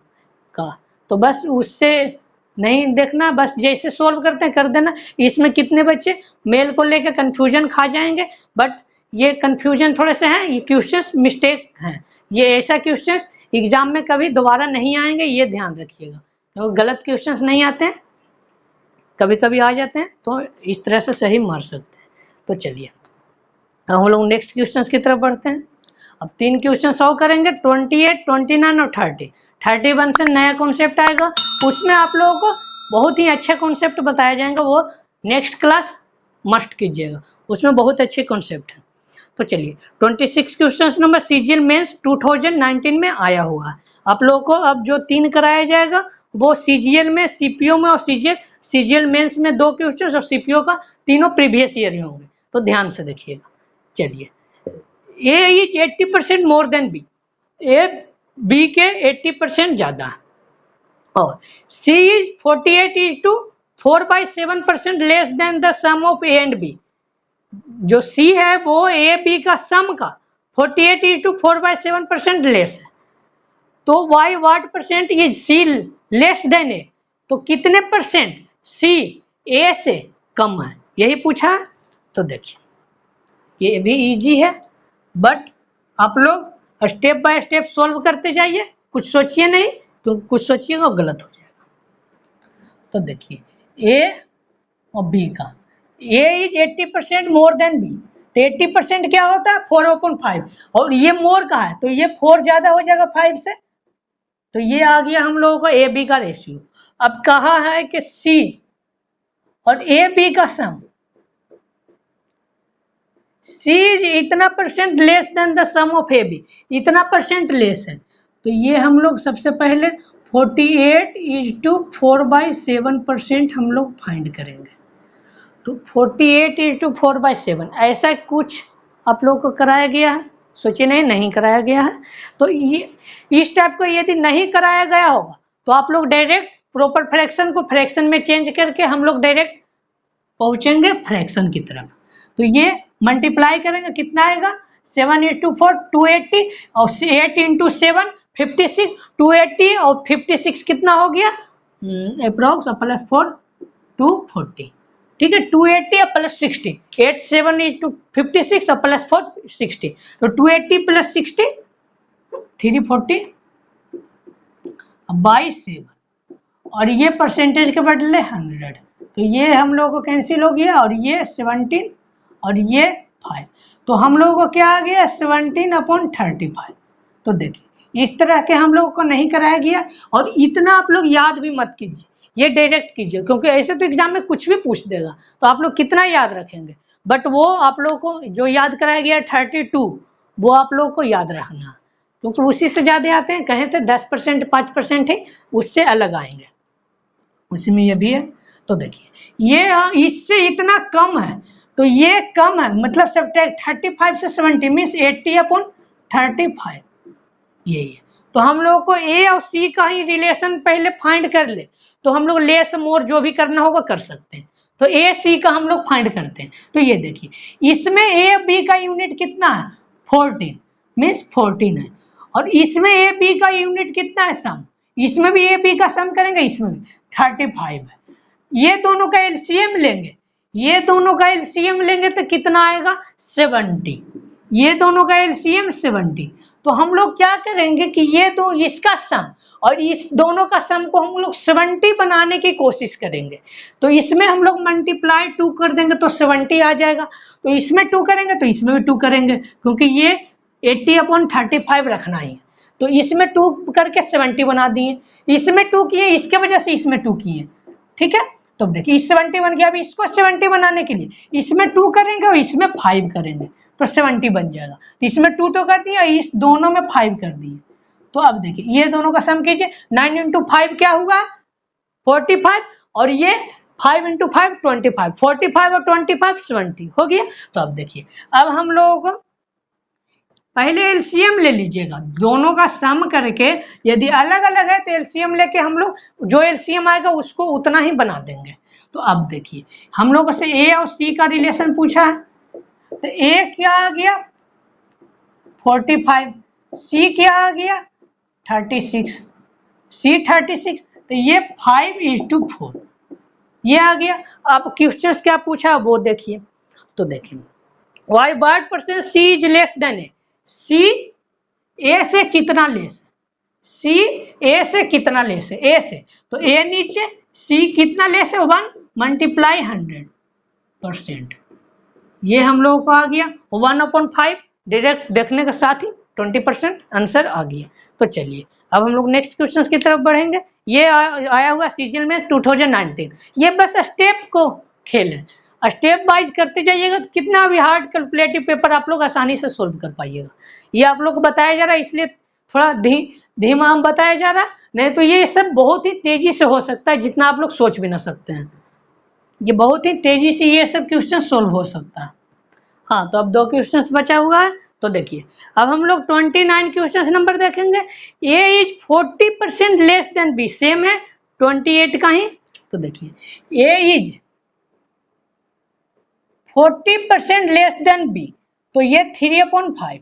का, तो बस उससे नहीं देखना, बस जैसे सोल्व करते हैं कर देना। इसमें कितने बच्चे मेल को लेकर कंफ्यूजन खा जाएंगे, बट ये कंफ्यूजन थोड़े से हैं, ये क्वेश्चंस मिस्टेक हैं, ये ऐसा क्वेश्चंस एग्जाम में कभी दोबारा नहीं आएंगे, ये ध्यान रखिएगा, तो गलत क्वेश्चंस नहीं आते हैं, कभी कभी आ जाते हैं, तो इस तरह से सही मार सकते हैं। तो चलिए अब हम लोग नेक्स्ट क्वेश्चंस की तरफ बढ़ते हैं। अब 3 क्वेश्चन सॉल्व करेंगे, 28, 29 और 30। 31 से नया कॉन्सेप्ट आएगा, उसमें आप लोगों को बहुत ही अच्छे कॉन्सेप्ट बताया जाएंगे, वो नेक्स्ट क्लास मस्ट कीजिएगा, उसमें बहुत अच्छे कॉन्सेप्ट हैं। तो चलिए 26 क्वेश्चन नंबर सीजीएल मेंस 2019 में आया हुआ है। आप लोगों को अब जो 3 कराया जाएगा वो सीजीएल में, सीपीओ में और सीजीएल मेंस में 2 क्वेश्चन और सीपीओ का तीनों प्रीवियस ईयर ही होंगे। तो ध्यान से देखिएगा। चलिए, A is 80% more than B, A B के 80% ज्यादा है, और C is 48:4/7% less than the sum of A and B. जो सी है वो ए बी का सम का 48:4/7% लेस है। तो by what percent is C less than A, तो कितने परसेंट सी ए से कम है, यही पूछा है। तो देखिए ये भी इजी है, बट आप लोग स्टेप बाय स्टेप सॉल्व करते जाइए, कुछ सोचिए नहीं, तो कुछ सोचिएगा गलत हो जाएगा। तो देखिए ए और बी का, ए इज 80% मोर देन बी, तो 80% क्या होता है 4/5, और ये मोर का है तो ये 4 ज्यादा हो जाएगा 5 से, तो ये आ गया हम लोगों को ए बी का रेशियो। अब कहा है कि सी और ए बी का सम, सी इज इतना percent less than the sum of A B, इतना परसेंट लेस है, तो ये हम लोग सबसे पहले 48:4/7% हम लोग फाइंड करेंगे। तो 48:4/7 ऐसा कुछ आप लोग को कराया गया है, सोचिए नहीं कराया गया है। तो ये इस टाइप को यदि नहीं कराया गया होगा तो आप लोग डायरेक्ट प्रॉपर फ्रैक्शन को फ्रैक्शन में चेंज करके हम लोग डायरेक्ट पहुंचेंगे फ्रैक्शन की तरफ। तो ये मल्टीप्लाई करेंगे, कितना आएगा 7:4 280, और 8 × 7 56, 280 और 56 कितना हो गया अप्रॉक्स +4 240, ठीक है। 280 प्लस 60, 8 7 × 56 और +4 60, तो 280 + 60 340/7, और ये परसेंटेज के बदले 100, तो ये हम लोगों को कैंसिल हो गया, और ये 17 और ये 5, तो हम लोगों को क्या आ गया 17/35। तो देखिए इस तरह के हम लोगों को नहीं कराया गया, और इतना आप लोग याद भी मत कीजिए, ये डायरेक्ट कीजिए, क्योंकि ऐसे तो एग्जाम में कुछ भी पूछ देगा, तो आप लोग कितना याद रखेंगे। बट वो आप लोग को जो याद कराया गया 32, वो आप लोग को याद रखना, क्योंकि उसी से ज़्यादा आते हैं, कहें तो 10% 5% है, उससे अलग आएंगे, उसी में ये भी है। तो देखिए ये इससे इतना कम है, तो ये कम है, मतलब सब 35 से 70 मीन्स 80/35, यही है। तो हम लोग को ए और सी का ही रिलेशन पहले फाइंड कर ले, तो हम लोग लेस मोर जो भी करना होगा कर सकते हैं। तो ए सी का हम लोग फाइंड करते हैं। तो ये देखिए इसमें ए बी का यूनिट कितना है 14 मीन्स 14 है, और इसमें ए बी का यूनिट कितना है सम, इसमें भी ए बी का सम करेंगे, इसमें भी 35 है। ये दोनों का एलसीएम लेंगे, ये दोनों का एलसीएम लेंगे तो कितना आएगा 70, ये दोनों का एलसीएम 70। तो हम लोग क्या करेंगे कि ये दो इसका सम और इस दोनों का सम को हम लोग 70 बनाने की कोशिश करेंगे। तो इसमें हम लोग मल्टीप्लाई 2 कर देंगे तो 70 आ जाएगा, तो इसमें 2 करेंगे तो इसमें भी 2 करेंगे, क्योंकि ये 80/35 रखना ही है। तो इसमें 2 करके 70 बना दिए, इसमें 2 किए, इसके वजह से इसमें 2 किए, ठीक है। तो देखिए इस 70 बन गया। अब इसको 70 बनाने के लिए इसमें 2 करेंगे और इसमें 5 करेंगे तो 70 बन जाएगा। तो इसमें 2 तो कर दिया, इस दोनों में 5 कर दिए। तो अब देखिए ये दोनों का सम कीजिए, 9 × 5 क्या हुआ 45, और ये 5 × 5 25, 45 और 25 70 हो गया। तो अब देखिए अब हम लोगों को पहले एलसीएम ले लीजिएगा, दोनों का सम करके, यदि अलग अलग है तो एलसीएम लेके हम लोग जो एलसीएम आएगा उसको उतना ही बना देंगे। तो अब देखिए हम लोगों से ए और सी का रिलेशन पूछा है, तो ए क्या आ गया 45, सी क्या आ गया 36, सी 36, तो ये 5:4 ये आ गया। अब क्वेश्चन क्या पूछा वो देखिए, तो देखिए by what percent C is less than A, C A से कितना लेस, सी ए से कितना लेस है, ए से, तो ए नीचे, सी कितना लेस है 1 × 100%, ये हम लोगों को आ गया 1/5, डायरेक्ट देखने के साथ ही 20% आंसर आ गया। तो चलिए अब हम लोग नेक्स्ट क्वेश्चन की तरफ बढ़ेंगे। ये आया हुआ सीजन में 2019, ये बस स्टेप को खेल है, स्टेप वाइज करते जाइएगा तो कितना भी हार्ड कैलकुलेटिव पेपर आप लोग आसानी से सोल्व कर पाइएगा। ये आप लोग को बताया जा रहा है, इसलिए थोड़ा धीमा हम बताया जा रहा है, नहीं तो ये सब बहुत ही तेजी से हो सकता है, जितना आप लोग सोच भी ना सकते हैं। ये बहुत ही तेजी से ये सब क्वेश्चन सोल्व हो सकता है। हाँ, तो अब 2 क्वेश्चन बचा हुआ है, तो देखिए अब हम लोग 29 क्वेश्चन नंबर देखेंगे। A is 40% less than B, same है 28 का ही। तो देखिए A is 40% less than B, तो ये 3/5।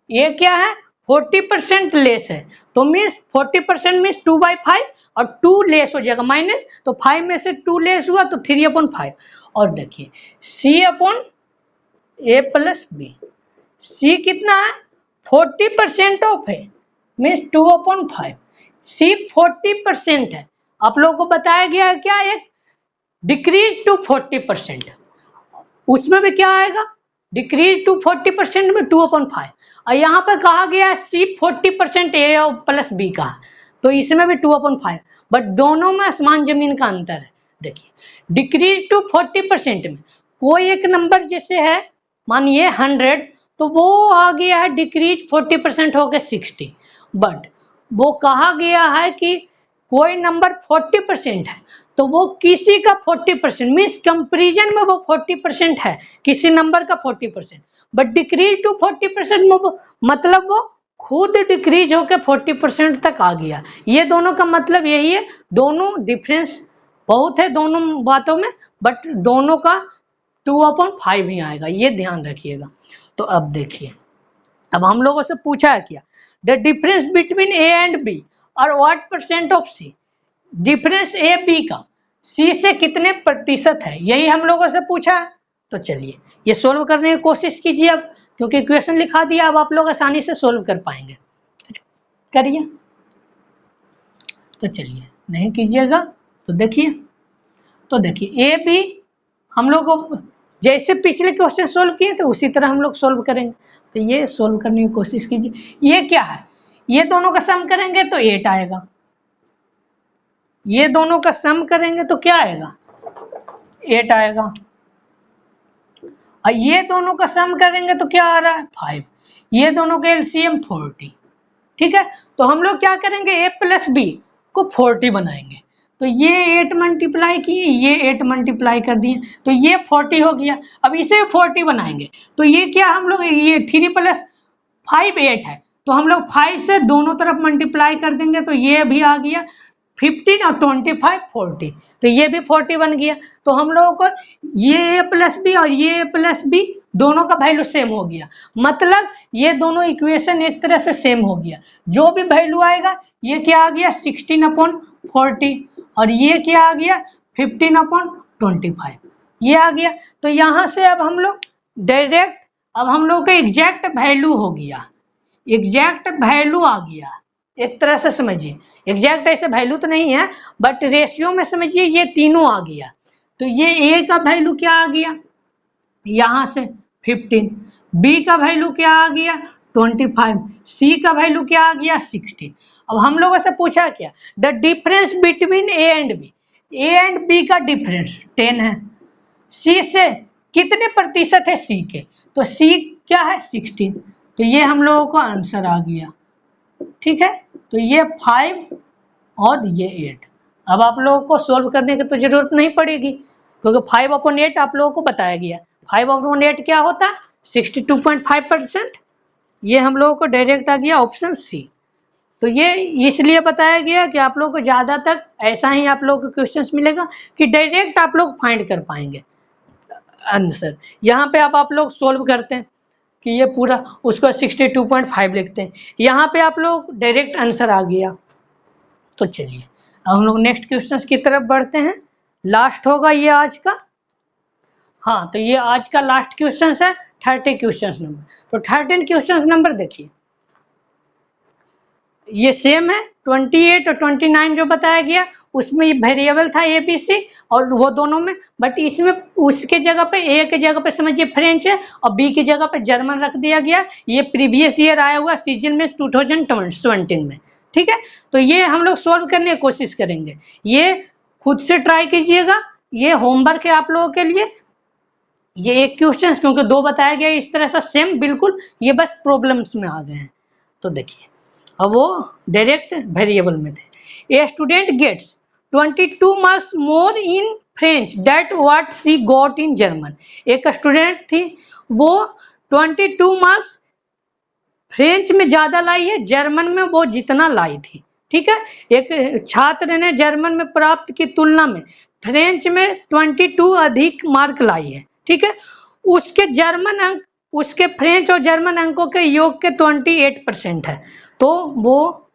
ये क्या है 40% लेस है, तो मीन्स 40% मीन्स 2/5 और 2 लेस हो जाएगा माइनस, तो 5 में से 2 लेस हुआ तो 3/5। और देखिए C/A प्लस बी, सी कितना है 40% ऑफ है मीन्स 2/5। सी 40% है, आप लोगों को बताया गया है क्या, एक डिक्रीज टू 40%, उसमें भी क्या आएगा डिक्रीज टू 40% में 2/5। और यहाँ पर कहा गया है सी 40% ए प्लस बी का, तो इसमें भी 2/5, बट दोनों में आसमान जमीन का अंतर है। देखिए डिक्रीज टू 40% में कोई एक नंबर जैसे है मानिए 100, तो वो आ गया है डिक्रीज 40% होकर 60, बट वो कहा गया है कि कोई नंबर 40% है तो वो किसी का 40% मीन्स कंपेरिजन में वो 40% है, किसी नंबर का 40%, बट डिक्रीज टू 40% में वो मतलब वो खुद डिक्रीज होकर 40% तक आ गया। ये दोनों का मतलब यही है, दोनों डिफरेंस बहुत है दोनों बातों में, बट दोनों का 2/5 ही आएगा, ये ध्यान रखिएगा। तो अब देखिए, अब हम लोगों से पूछा है क्या, the difference between A and B और what percent of C, difference A B का सी से कितने प्रतिशत है, यही हम लोगों से पूछा है। तो चलिए ये सोल्व करने की कोशिश कीजिए अब, क्योंकि इक्वेशन लिखा दिया, अब आप लोग आसानी से सोल्व कर पाएंगे। करिए, तो चलिए नहीं कीजिएगा तो देखिए, तो देखिए ए बी हम लोग जैसे पिछले क्वेश्चन सोल्व किए थे उसी तरह हम लोग सोल्व करेंगे। तो ये सोल्व करने की कोशिश कीजिए। ये क्या है, ये दोनों का सम करेंगे तो 8 आएगा, ये दोनों का सम करेंगे तो क्या आएगा 8 आएगा, और ये दोनों का सम करेंगे तो क्या आ रहा है 5, ये दोनों का एलसीएम 40। ठीक है, तो हम लोग क्या करेंगे ए प्लस बी को 40 बनाएंगे, तो ये 8 मल्टीप्लाई किए, ये 8 मल्टीप्लाई कर दिए, तो ये 40 हो गया। अब इसे 40 बनाएंगे तो ये क्या हम लोग, ये 3 + 5 8 है, तो हम लोग 5 से दोनों तरफ मल्टीप्लाई कर देंगे, तो ये भी आ गया 15 और 25 40, तो ये भी 40 बन गया। तो हम लोगों को ये ए प्लस बी और ये ए प्लस बी दोनों का वैल्यू सेम हो गया, मतलब ये दोनों इक्वेशन एक तरह से सेम हो गया। जो भी वैल्यू आएगा, ये क्या आ गया 16/40 और ये क्या आ गया 15/25, ये आ गया। तो यहाँ से अब हम लोग डायरेक्ट, अब हम लोग का एग्जैक्ट वैल्यू हो गया, एग्जैक्ट वैल्यू आ गया, एक तरह से समझिए, एग्जैक्ट ऐसे वैल्यू तो नहीं है बट रेशियो में समझिए ये तीनों आ गया। तो ये ए का वैल्यू क्या आ गया यहाँ से 15, बी का वैल्यू क्या आ गया 25, सी का वैल्यू क्या आ गया 60। अब हम लोगों से पूछा क्या, the difference between A and B, A and B का डिफरेंस 10 है, सी से कितने प्रतिशत है सी के, तो सी क्या है 16, तो ये हम लोगों को आंसर आ गया। ठीक है, तो ये 5 और ये 8। अब आप लोगों को सोल्व करने की तो जरूरत नहीं पड़ेगी, क्योंकि 5/8 आप लोगों को बताया गया। 5/8 क्या होता है 62.5%, ये हम लोगों को डायरेक्ट आ गया ऑप्शन सी। तो ये इसलिए बताया गया कि आप लोगों को ज़्यादा तक ऐसा ही आप लोगों को क्वेश्चंस मिलेगा कि डायरेक्ट आप लोग फाइंड कर पाएंगे आंसर। यहाँ पे आप लोग सोल्व करते हैं कि ये पूरा उसको 62.5 लिखते हैं, यहाँ पे आप लोग डायरेक्ट आंसर आ गया। तो चलिए अब हम लोग नेक्स्ट क्वेश्चन की तरफ बढ़ते हैं, लास्ट होगा ये आज का। हाँ, तो ये आज का लास्ट क्वेश्चन है 30 क्वेश्चन नंबर। तो 13 क्वेश्चन नंबर देखिए, ये सेम है 28 और 29 जो बताया गया, उसमें ये वेरिएबल था ए बी सी और वो दोनों में, बट इसमें उसके जगह पे ए के जगह पे समझिए फ्रेंच है और बी की जगह पे जर्मन रख दिया गया। ये प्रीवियस ईयर आया हुआ सीजन में 2017 में। ठीक है, तो ये हम लोग सोल्व करने की कोशिश करेंगे, ये खुद से ट्राई कीजिएगा, ये होमवर्क है आप लोगों के लिए। ये एक क्वेश्चन क्योंकि दो बताया गया इस तरह से सेम बिल्कुल, ये बस प्रॉब्लम्स में आ गए हैं। तो देखिए अब वो डायरेक्ट वेरिएबल में थे। A student gets 22 marks more in French that what she got in German. एक स्टूडेंट थी, वो 22 मार्क्स फ्रेंच में ज्यादा लाई है, जर्मन में वो जितना लाई थी। ठीक है, एक छात्र ने जर्मन में प्राप्त की तुलना में फ्रेंच में 22 अधिक मार्क लाई है। ठीक है, उसके जर्मन अंक, उसके फ्रेंच और जर्मन अंकों के योग के 28% है। तो वो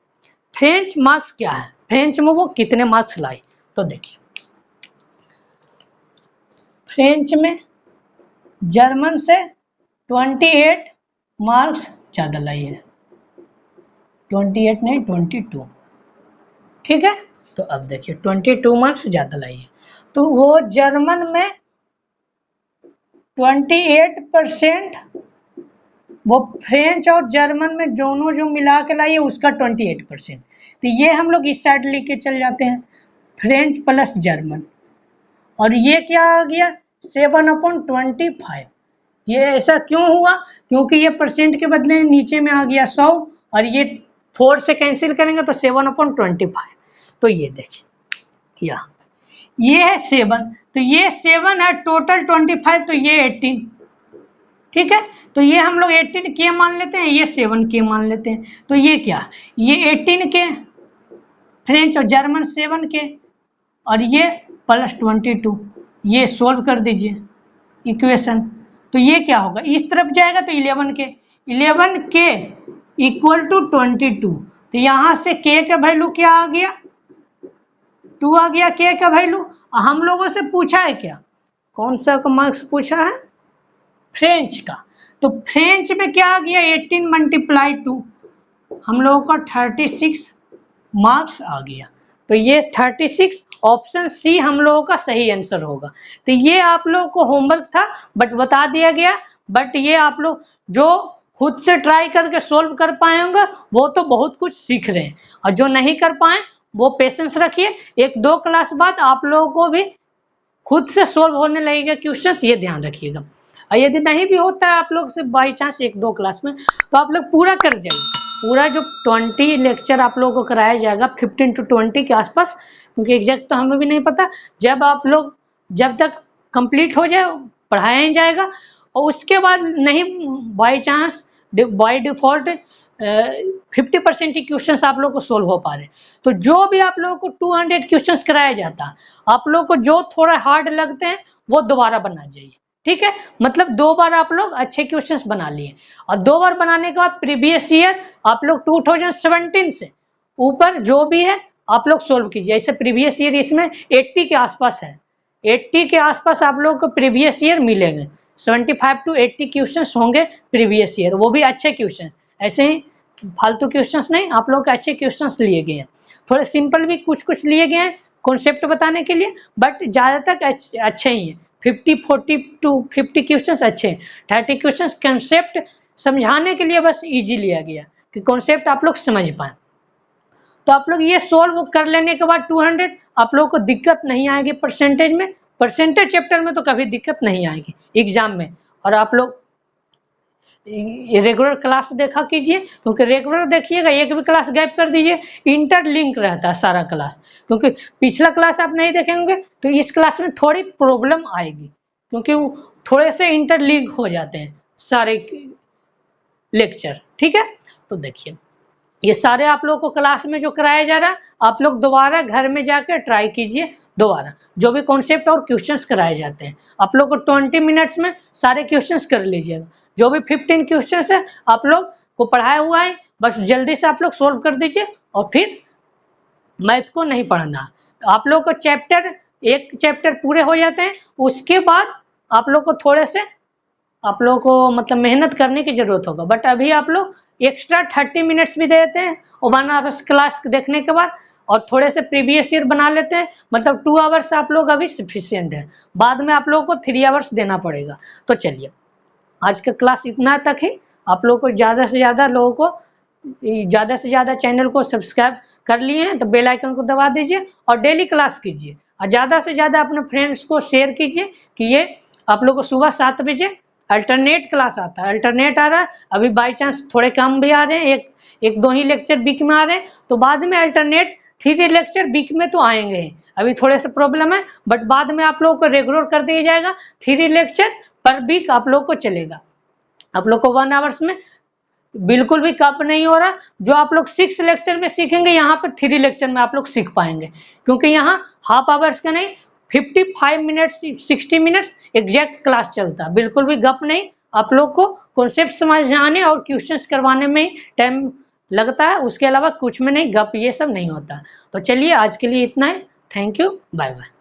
फ्रेंच मार्क्स क्या है, फ्रेंच में वो कितने मार्क्स लाई। तो देखिए फ्रेंच में जर्मन से 28 मार्क्स ज्यादा लाई है, 28 नहीं 22। ठीक है, तो अब देखिए 22 मार्क्स ज्यादा लाई है, तो वो जर्मन में 28%, वो फ्रेंच और जर्मन में दोनों जो मिला के लाई है उसका 28%। तो ये हम लोग इस साइड लेके चल जाते हैं, फ्रेंच प्लस जर्मन, और ये क्या आ गया 7/25। ये ऐसा क्यों हुआ, क्योंकि ये परसेंट के बदले नीचे में आ गया 100, और ये 4 से कैंसिल करेंगे तो 7/25। तो ये देखिए ये है 7, तो ये 7 है, टोटल 25, तो ये 18। ठीक है, तो ये हम लोग 18 के मान लेते हैं, ये 7 के मान लेते हैं। तो ये क्या, ये 18 के फ्रेंच और जर्मन 7 के, और ये प्लस 22, ये सोल्व कर दीजिए इक्वेशन। तो ये क्या होगा, इस तरफ जाएगा तो 11 के इक्वल टू 22। तो यहाँ से के का वैल्यू क्या आ गया, 2 आ गया के का वैल्यू। हम लोगों से पूछा है क्या, कौन सा का मार्क्स पूछा है, फ्रेंच का। तो फ्रेंच में क्या आ गया 18 मल्टीप्लाई 2, हम लोगों का 36 मार्क्स आ गया। तो ये 36 ऑप्शन सी हम लोगों का सही आंसर होगा। तो ये आप लोगों को होमवर्क था बट बता दिया गया, बट ये आप लोग जो खुद से ट्राई करके सोल्व कर पाए होंगे वो तो बहुत कुछ सीख रहे हैं, और जो नहीं कर पाए वो पेशेंस रखिए, 1-2 क्लास बाद आप लोगों को भी खुद से सोल्व होने लगेगा क्वेश्चंस, ये ध्यान रखिएगा। और यदि नहीं भी होता है आप लोग से बाई चांस 1-2 क्लास में, तो आप लोग पूरा कर जाइए, पूरा जो 20 लेक्चर आप लोगों को कराया जाएगा 15 to 20 के आसपास, क्योंकि एग्जैक्ट तो हमें भी नहीं पता, जब आप लोग जब तक कंप्लीट हो जाए पढ़ाया ही जाएगा। और उसके बाद नहीं by chance by default 50% he questions आप लोग को सोल्व हो पा रहे, तो जो भी आप लोगों को 200 क्वेश्चंस कराया जाता, आप लोग को जो थोड़ा हार्ड लगते हैं वो दोबारा बना जाइए। ठीक है, मतलब 2 बार आप लोग अच्छे क्वेश्चंस बना लिए, और 2 बार बनाने के बाद प्रीवियस ईयर आप लोग 2017 से ऊपर जो भी है आप लोग सोल्व कीजिए। ऐसे प्रीवियस ईयर इसमें 80 के आसपास है, 80 के आसपास आप लोग को प्रीवियस ईयर मिलेंगे, 75 to 80 क्वेश्चन होंगे प्रीवियस ईयर, वो भी अच्छे क्वेश्चन, ऐसे ही फालतू क्वेश्चंस नहीं, आप लोग के अच्छे क्वेश्चंस लिए गए हैं, थोड़े सिंपल भी कुछ लिए गए हैं कॉन्सेप्ट बताने के लिए, बट ज़्यादातर अच्छे ही हैं। 40 to 50 क्वेश्चंस अच्छे हैं, 30 क्वेश्चंस कॉन्सेप्ट समझाने के लिए बस इजी लिया गया कि कॉन्सेप्ट आप लोग समझ पाए। तो आप लोग ये सोल्व कर लेने के बाद 200 आप लोगों को दिक्कत नहीं आएगी परसेंटेज में, परसेंटेज चैप्टर में तो कभी दिक्कत नहीं आएगी एग्जाम में। और आप लोग रेगुलर क्लास देखा कीजिए, क्योंकि रेगुलर देखिएगा, एक भी क्लास गैप कर दीजिए, इंटरलिंक रहता है सारा क्लास, क्योंकि पिछला क्लास आप नहीं देखेंगे तो इस क्लास में थोड़ी प्रॉब्लम आएगी, क्योंकि थोड़े से इंटरलिंक हो जाते हैं सारे लेक्चर। ठीक है, तो देखिए ये सारे आप लोग को क्लास में जो कराया जा रहा है आप लोग दोबारा घर में जाकर ट्राई कीजिए, दोबारा जो भी कॉन्सेप्ट और क्वेश्चंस कराए जाते हैं आप लोग को 20 मिनट्स में सारे क्वेश्चंस कर लीजिएगा। जो भी 15 क्वेश्चंस है आप लोग को पढ़ाया हुआ है, बस जल्दी से आप लोग सोल्व कर दीजिए, और फिर मैथ को नहीं पढ़ना। आप लोग को एक चैप्टर पूरे हो जाते हैं, उसके बाद आप लोग को थोड़े से आप लोग को मतलब मेहनत करने की जरूरत होगा, बट अभी आप लोग एक्स्ट्रा 30 मिनट्स भी देते हैं और 1 आवर्स क्लास देखने के बाद, और थोड़े से प्रीवियस ईयर बना लेते हैं, मतलब 2 आवर्स आप लोग अभी सफिशिएंट है, बाद में आप लोगों को 3 आवर्स देना पड़ेगा। तो चलिए आज का क्लास इतना तक ही, आप लोग को ज़्यादा से ज़्यादा चैनल को सब्सक्राइब कर लिए हैं तो बेल आइकन को दबा दीजिए और डेली क्लास कीजिए, और ज़्यादा से ज़्यादा अपने फ्रेंड्स को शेयर कीजिए कि ये आप लोग को सुबह 7 बजे अल्टरनेट क्लास आता है, अल्टरनेट आ रहा है। अभी बाई चांस थोड़े कम भी आ रहे हैं, एक दो ही लेक्चर वीक में आ रहे हैं, तो बाद में अल्टरनेट 3 लेक्चर वीक में तो आएंगे। अभी थोड़े से प्रॉब्लम है, बट बाद में आप लोगों को रेगुलर कर दिया जाएगा। 3 लेक्चर पर वीक आप लोग को चलेगा। आप लोग को 1 आवर्स में बिल्कुल भी कप नहीं हो रहा। जो आप लोग 6 लेक्चर में सीखेंगे, यहाँ पर 3 लेक्चर में आप लोग सीख पाएंगे, क्योंकि यहाँ हाफ आवर्स का नहीं 55 मिनट्स 60 मिनट्स एग्जैक्ट क्लास चलता है। बिल्कुल भी गप नहीं। आप लोग को कॉन्सेप्ट समझाने और क्वेश्चंस करवाने में ही टाइम लगता है, उसके अलावा कुछ में नहीं, गप ये सब नहीं होता। तो चलिए आज के लिए इतना है। Thank you, bye bye.